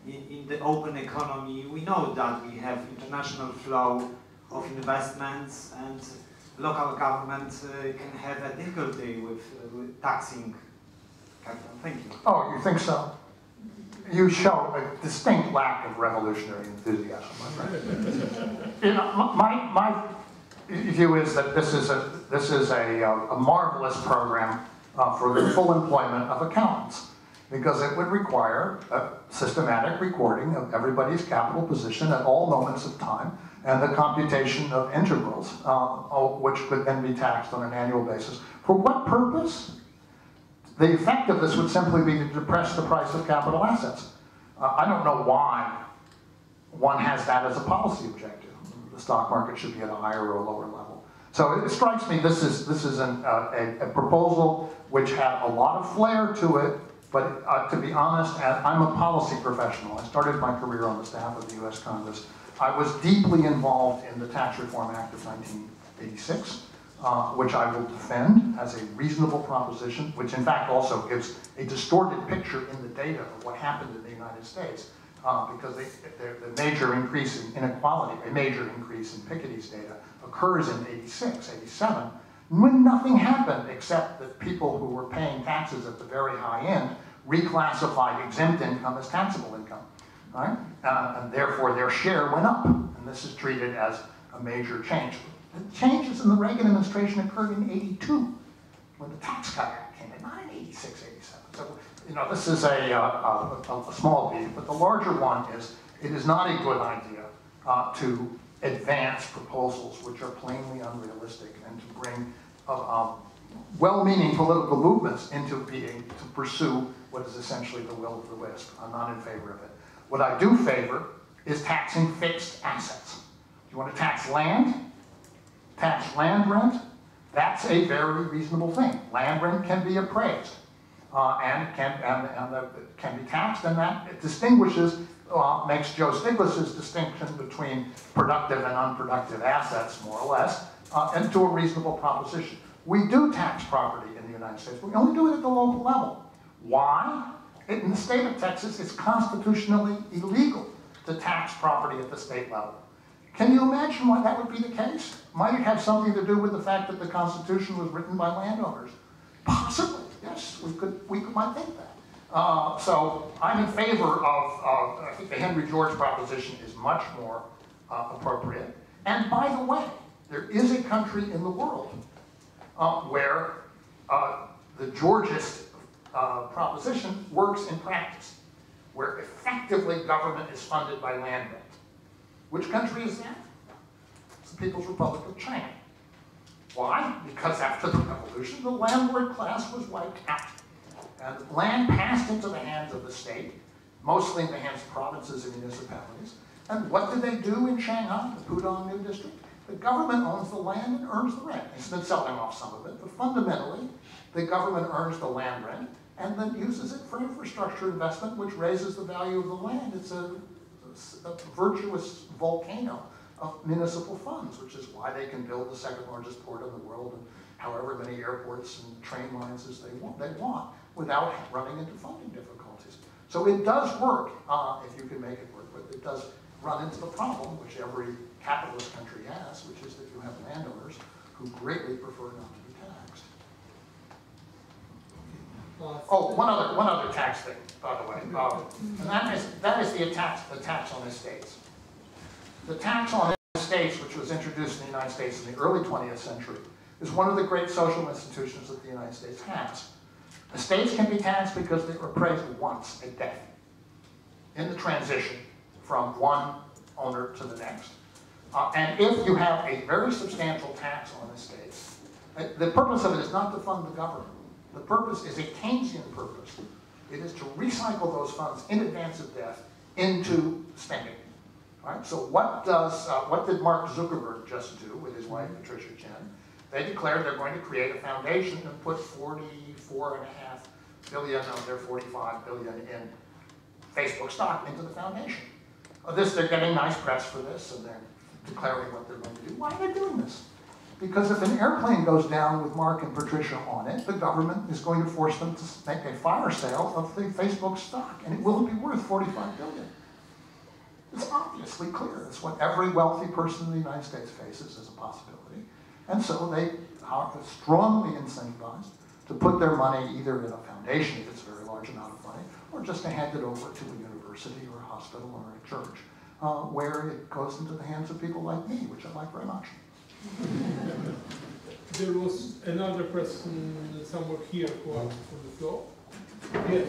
in the open economy? We know that we have international flow of investments and local government can have a difficulty with taxing capital. Thank you. Oh, you think so? You show a distinct lack of revolutionary enthusiasm, my friend. You know, my view is that this is a marvelous program for the full employment of accountants. because it would require a systematic recording of everybody's capital position at all moments of time and the computation of integrals, which could then be taxed on an annual basis. For what purpose? The effect of this would simply be to depress the price of capital assets. I don't know why one has that as a policy objective. The stock market should be at a higher or a lower level. So it strikes me this is a proposal which had a lot of flair to it, but to be honest, I'm a policy professional. I started my career on the staff of the US Congress. I was deeply involved in the Tax Reform Act of 1986, which I will defend as a reasonable proposition, which in fact also gives a distorted picture in the data of what happened in the United States, because the major increase in inequality, a major increase in Piketty's data, occurs in 86, 87, when nothing happened except that people who were paying taxes at the very high end reclassified exempt income as taxable income, right? And therefore their share went up, and this is treated as a major change. The changes in the Reagan administration occurred in 82, when the Tax Cut Act came in, not in 86, 87. So, you know, this is a small beat, but the larger one is, it is not a good idea to advance proposals which are plainly unrealistic and to bring well-meaning political movements into being to pursue what is essentially the will of the wisp. I'm not in favor of it. What I do favor is taxing fixed assets. Do you want to tax land? Tax land rent? That's a very reasonable thing. Land rent can be appraised and can be taxed, and that distinguishes, makes Joe Stiglitz' distinction between productive and unproductive assets, more or less, and to a reasonable proposition. We do tax property in the United States, but we only do it at the local level. Why? In the state of Texas, it's constitutionally illegal to tax property at the state level. Can you imagine why that would be the case? Might it have something to do with the fact that the Constitution was written by landowners? Possibly, yes, we might think that. So I'm in favor of, I think the Henry George proposition is much more appropriate. And by the way, there is a country in the world where the Georgist proposition works in practice, where effectively government is funded by land rent. Which country is that? It's the People's Republic of China. Why? Because after the revolution, the landlord class was wiped out. And land passed into the hands of the state, mostly in the hands of provinces and municipalities. And what did they do in Shanghai, the Pudong New District? The government owns the land and earns the rent. It's been selling off some of it, but fundamentally, the government earns the land rent and then uses it for infrastructure investment, which raises the value of the land. It's a virtuous volcano of municipal funds, which is why they can build the second largest port in the world and however many airports and train lines as they want without running into funding difficulties. So it does work if you can make it work, but it does run into the problem, which every capitalist country has, which is that you have landowners who greatly prefer not to be taxed. Oh, one other tax thing, by the way, and that is the tax on estates. The tax on estates, which was introduced in the United States in the early 20th century, is one of the great social institutions that the United States has. Estates can be taxed because they were appraised once at death, in the transition from one owner to the next. And if you have a very substantial tax on estates, the purpose of it is not to fund the government. The purpose is a Keynesian purpose. It is to recycle those funds in advance of death into spending. Right? So what did Mark Zuckerberg just do with his wife, Patricia Chen? They declared they're going to create a foundation and put $44.5 billion of their $45 billion in Facebook stock into the foundation. They're getting nice press for this, and they're declaring what they're going to do. Why are they doing this? Because if an airplane goes down with Mark and Patricia on it, the government is going to force them to make a fire sale of the Facebook stock, and it will be worth $45 billion. It's obviously clear. It's what every wealthy person in the United States faces as a possibility. And so they are strongly incentivized to put their money either in a foundation, if it's a very large amount of money, or just to hand it over to a university or a hospital or a church, where it goes into the hands of people like me, which I like very much. There was another person somewhere here who asked for the floor. Yes.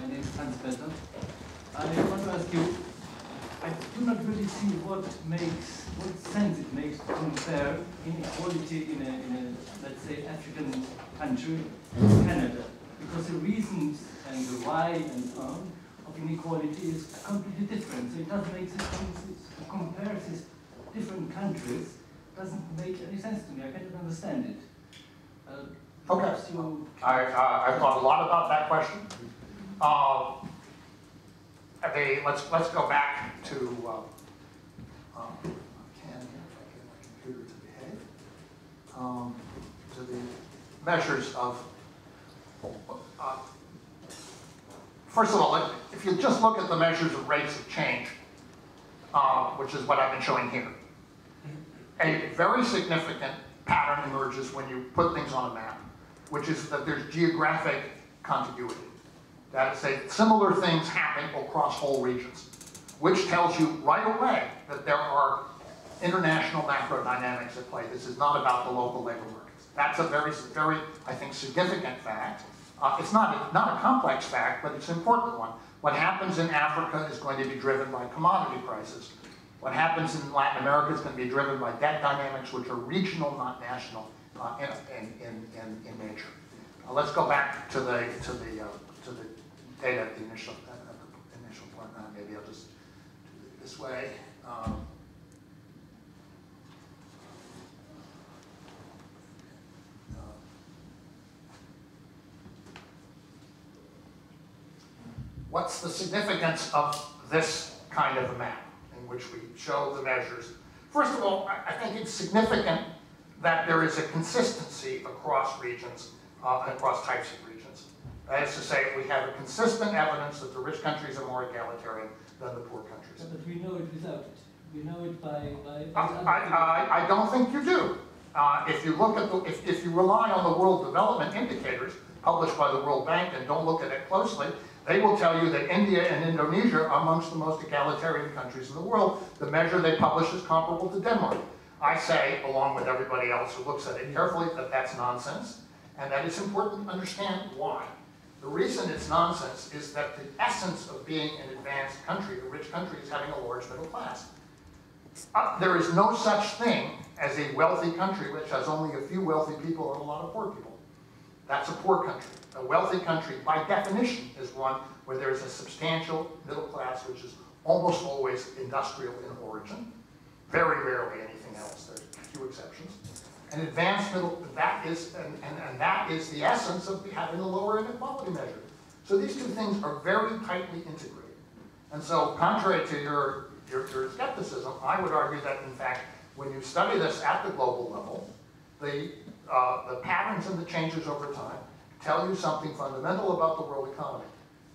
My name is Hans Peter. I want to ask you, I do not really see what sense it makes to compare inequality in a let's say, African country to Canada. Because the reasons and the why and so on of inequality is completely different. So it doesn't make sense to compare these different countries. Doesn't make any sense to me. I can't understand it. Okay. I've thought a lot about that question. Let's go back to to the measures of. First of all, if you just look at the measures of rates of change, which is what I've been showing here, a very significant pattern emerges when you put things on a map, which is that there's geographic contiguity. That is, say, similar things happen across whole regions, which tells you right away that there are international macro dynamics at play. This is not about the local labor markets. That's a very, very, I think, significant fact. It's not a complex fact, but it's an important one. What happens in Africa is going to be driven by commodity prices. What happens in Latin America is going to be driven by debt dynamics, which are regional, not national, in nature. Let's go back to the data at the initial point. Maybe I'll just do it this way. What's the significance of this kind of a map in which we show the measures? First of all, I think it's significant that there is a consistency across regions, across types of regions. That is to say, we have a consistent evidence that the rich countries are more egalitarian than the poor countries. But we know it without it. We know it by I don't think you do. If you look at if you rely on the World Development Indicators published by the World Bank and don't look at it closely, they will tell you that India and Indonesia are amongst the most egalitarian countries in the world. The measure they publish is comparable to Denmark. I say, along with everybody else who looks at it carefully, that that's nonsense, and that it's important to understand why. The reason it's nonsense is that the essence of being an advanced country, a rich country, is having a large middle class. There is no such thing as a wealthy country which has only a few wealthy people and a lot of poor people. That's a poor country. A wealthy country, by definition, is one where there is a substantial middle class, which is almost always industrial in origin. Very rarely anything else. There's a few exceptions. An advanced middle, that is the essence of having a lower inequality measure. So these two things are very tightly integrated. And so, contrary to your skepticism, I would argue that, in fact, when you study this at the global level, the patterns and the changes over time tell you something fundamental about the world economy.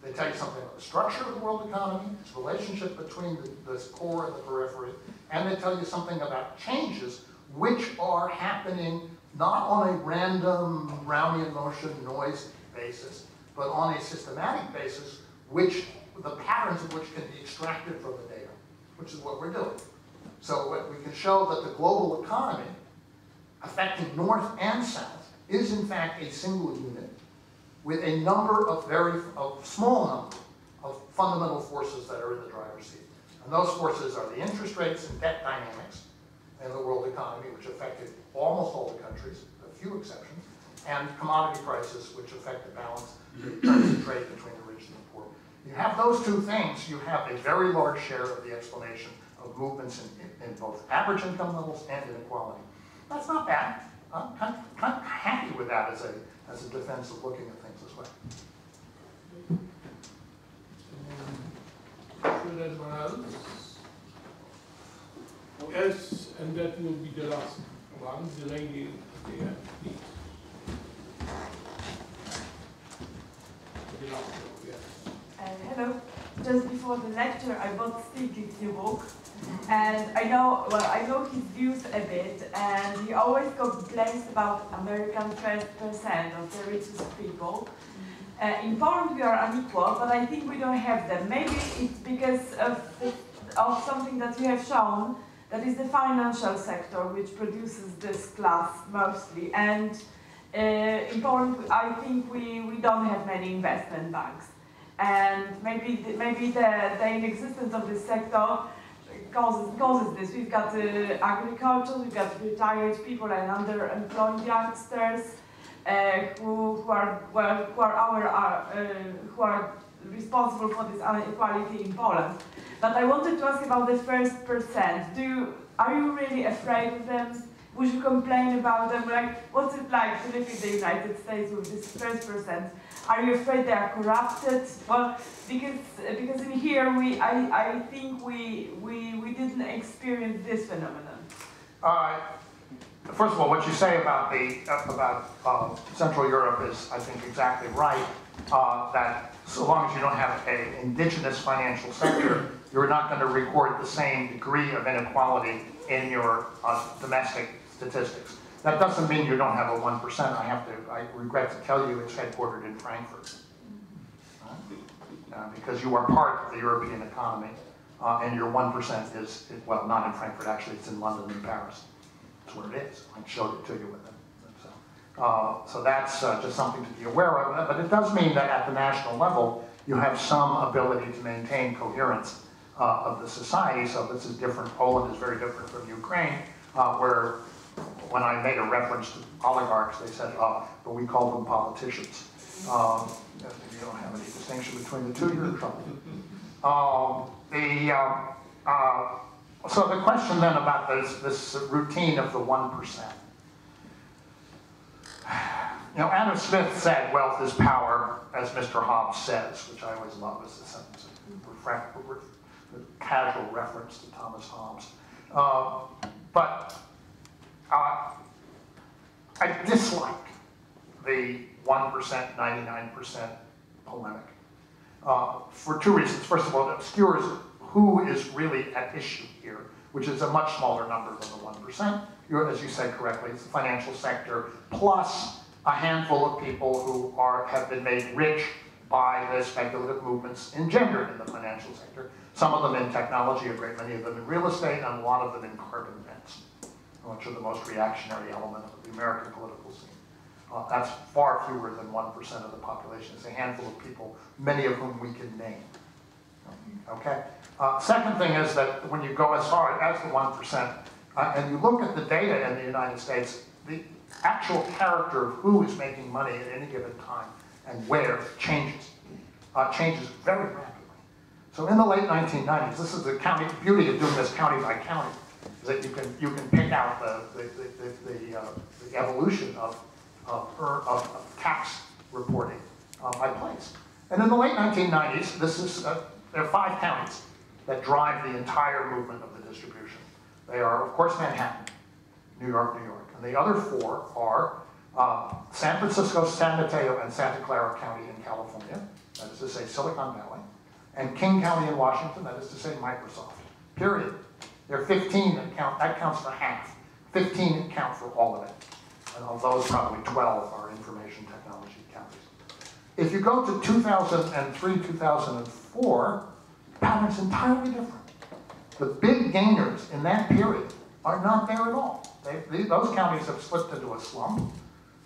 They tell you something about the structure of the world economy, its relationship between the core and the periphery, and they tell you something about changes which are happening not on a random Brownian motion noise basis, but on a systematic basis, which the patterns of which can be extracted from the data, which is what we're doing. So we can show that the global economy, affecting North and South, is in fact a single unit with a number of small number of fundamental forces that are in the driver's seat. And those forces are the interest rates and debt dynamics in the world economy, which affected almost all the countries, a few exceptions, and commodity prices, which affect the balance in terms of trade between the rich and the poor. You have those two things, you have a very large share of the explanation of movements in both average income levels and inequality. That's not bad. I'm kind of happy with that as a defense of looking at things this way. Should anyone else? Yes, and that will be the last one, the lady there, please. The last one, yes. Hello. Just before the lecture, I bought Stiglitz's new book, and I know his views a bit, and he always complains about American 12% of the richest people. In Poland, we are unequal, but I think we don't have them. Maybe it's because of something that you have shown, that is the financial sector, which produces this class mostly. And in Poland, I think we don't have many investment banks. And maybe the inexistence of this sector causes this. We've got agriculture, we've got retired people and underemployed youngsters who are responsible for this inequality in Poland. But I wanted to ask about the first percent. Are you really afraid of them? Would you complain about them? Like, what's it like to live in the United States with this first percent? Are you afraid they are corrupted? Well, because in here I think we didn't experience this phenomenon. First of all, what you say about Central Europe is, I think, exactly right. That so long as you don't have an indigenous financial sector, you're not going to record the same degree of inequality in your domestic statistics. That doesn't mean you don't have a 1%. I regret to tell you it's headquartered in Frankfurt. Because you are part of the European economy, and your 1% is, well, not in Frankfurt, actually, it's in London and Paris. That's where it is. I showed it to you with them. So that's just something to be aware of. But it does mean that at the national level, you have some ability to maintain coherence of the society. So this is different. Poland is very different from Ukraine, where when I made a reference to oligarchs, they said, but we call them politicians. You don't have any distinction between the two, you're in trouble. So the question then about this routine of the 1%. You know, Adam Smith said, wealth is power, as Mr. Hobbes says, which I always love as a sentence, a casual reference to Thomas Hobbes. But I dislike the 1%, 99% polemic for two reasons. First of all, it obscures who is really at issue here, which is a much smaller number than the 1%. As you said correctly, it's the financial sector plus a handful of people who have been made rich by the speculative movements engendered in the financial sector. Some of them in technology, a great many of them in real estate, and a lot of them in carbon rents, which are the most reactionary element of the American political scene. That's far fewer than 1% of the population. It's a handful of people, many of whom we can name. Okay? Second thing is that when you go as far as the 1%, and you look at the data in the United States, the actual character of who is making money at any given time and where changes very rapidly. So in the late 1990s, this is the beauty of doing this county by county, is that you can pick out the evolution of tax reporting by place. And in the late 1990s, there are 5 counties that drive the entire movement of the distribution. They are, of course, Manhattan, New York, and the other 4 are San Francisco, San Mateo, and Santa Clara County in California, that is to say Silicon Valley, and King County in Washington, that is to say Microsoft, period. There are 15 that counts for half. 15 that count for all of it. And of those, probably 12 are information technology counties. If you go to 2003, 2004, the pattern's entirely different. The big gainers in that period are not there at all. Those counties have slipped into a slump.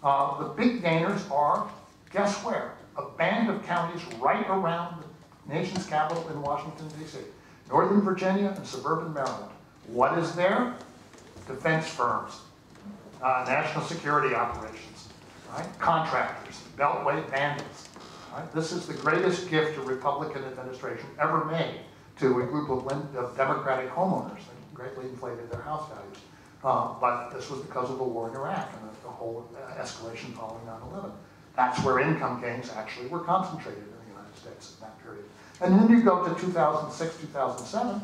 The big gainers are, guess where? A band of counties right around the nation's capital in Washington, D.C. Northern Virginia and suburban Maryland. What is there? Defense firms, national security operations, right? Contractors, beltway bandits. Right? This is the greatest gift a Republican administration ever made to a group of Democratic homeowners that greatly inflated their house values. But this was because of the war in Iraq and the whole escalation following 9/11. That's where income gains actually were concentrated in the United States in that period. And then you go to 2006, 2007,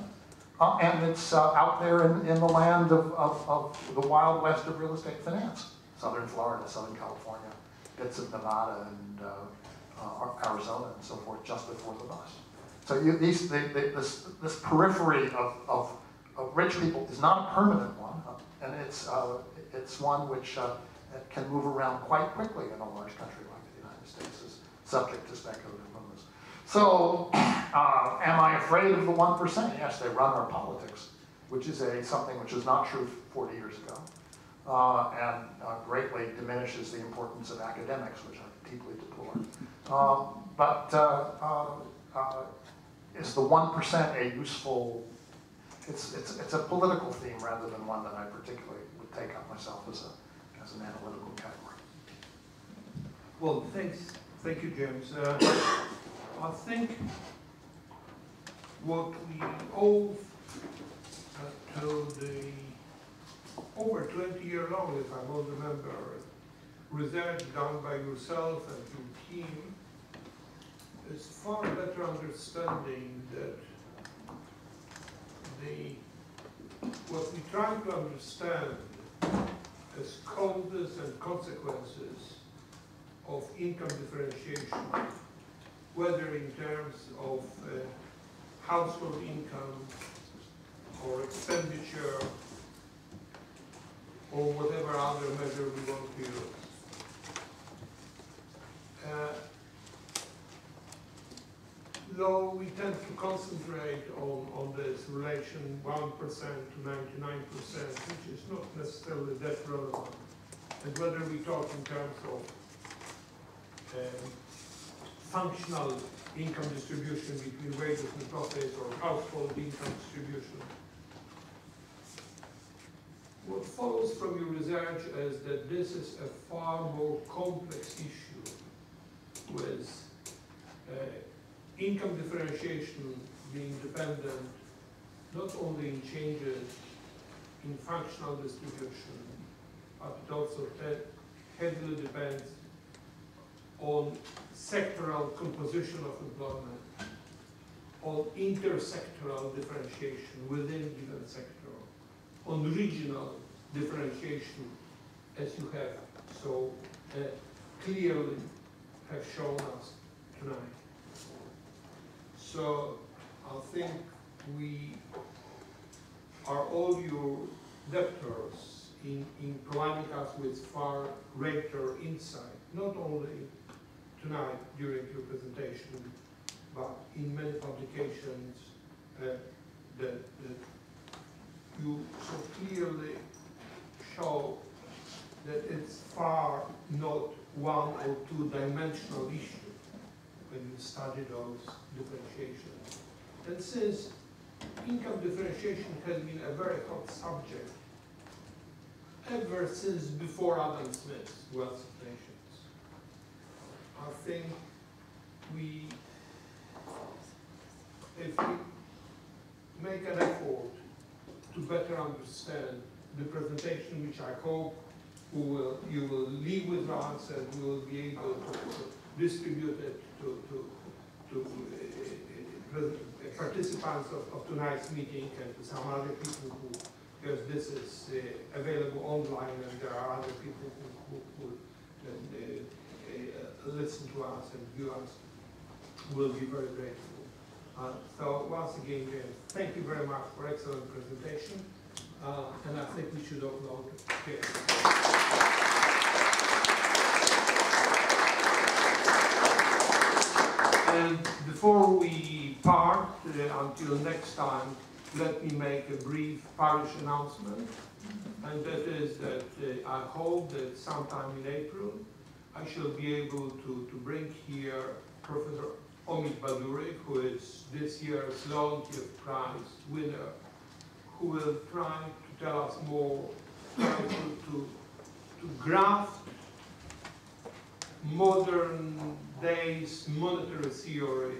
and it's out there in the land of the Wild West of real estate finance. Southern Florida, Southern California, bits of Nevada and Arizona and so forth, just before the bust. So this periphery of rich people is not a permanent one, and it's one which can move around quite quickly in a large country like the United States, is subject to speculative movements. So, am I afraid of the 1%? Yes, they run our politics, which is something which was not true 40 years ago. and greatly diminishes the importance of academics, which I deeply deplore. Is the 1% a useful, it's a political theme rather than one that I particularly would take up myself as an analytical category. Well, thank you, James. I think what we owe to the over 20-year long, if I will remember, research done by yourself and your team is far better understanding that what we try to understand as causes and consequences of income differentiation, whether in terms of household income or expenditure or whatever other measure we want to use. Though we tend to concentrate on this relation 1% to 99%, which is not necessarily that relevant, and whether we talk in terms of functional income distribution between wages and profits or household income distribution. What follows from your research is that this is a far more complex issue with income differentiation being dependent not only in changes in functional distribution, but it also heavily depends on sectoral composition of employment, on intersectoral differentiation within given sector, on regional differentiation, as you have so clearly have shown us tonight. So I think we are all your debtors in providing us with far greater insight, not only tonight during your presentation, but in many publications that you so clearly show that it's far not one or two-dimensional issue when you study those differentiations. And since income differentiation has been a very hot subject ever since before Adam Smith's Wealth of Nations, I think if we make an effort to better understand the presentation, which I hope you will leave with us and we will be able to distribute it to participants of tonight's meeting and to some other people who, because this is available online and there are other people who listen to us and view us, will be very grateful. So once again, James, thank you very much for excellent presentation. And I think we should upload it. And before we part, until next time, let me make a brief parish announcement. And that is that I hope that sometime in April, I shall be able to bring here Professor James, who is this year's Leontief Prize winner, who will try to tell us more, to graft modern days monetary theory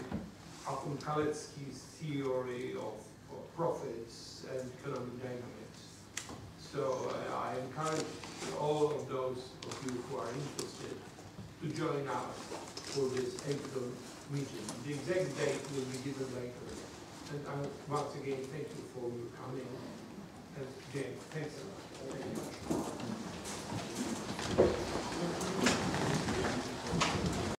upon Kalecki's theory of profits and economic dynamics. So I encourage all of those of you who are interested to join us for this April meeting. The exact date will be given later. And once again, thank you for your coming. And James, thanks a lot. Thank you.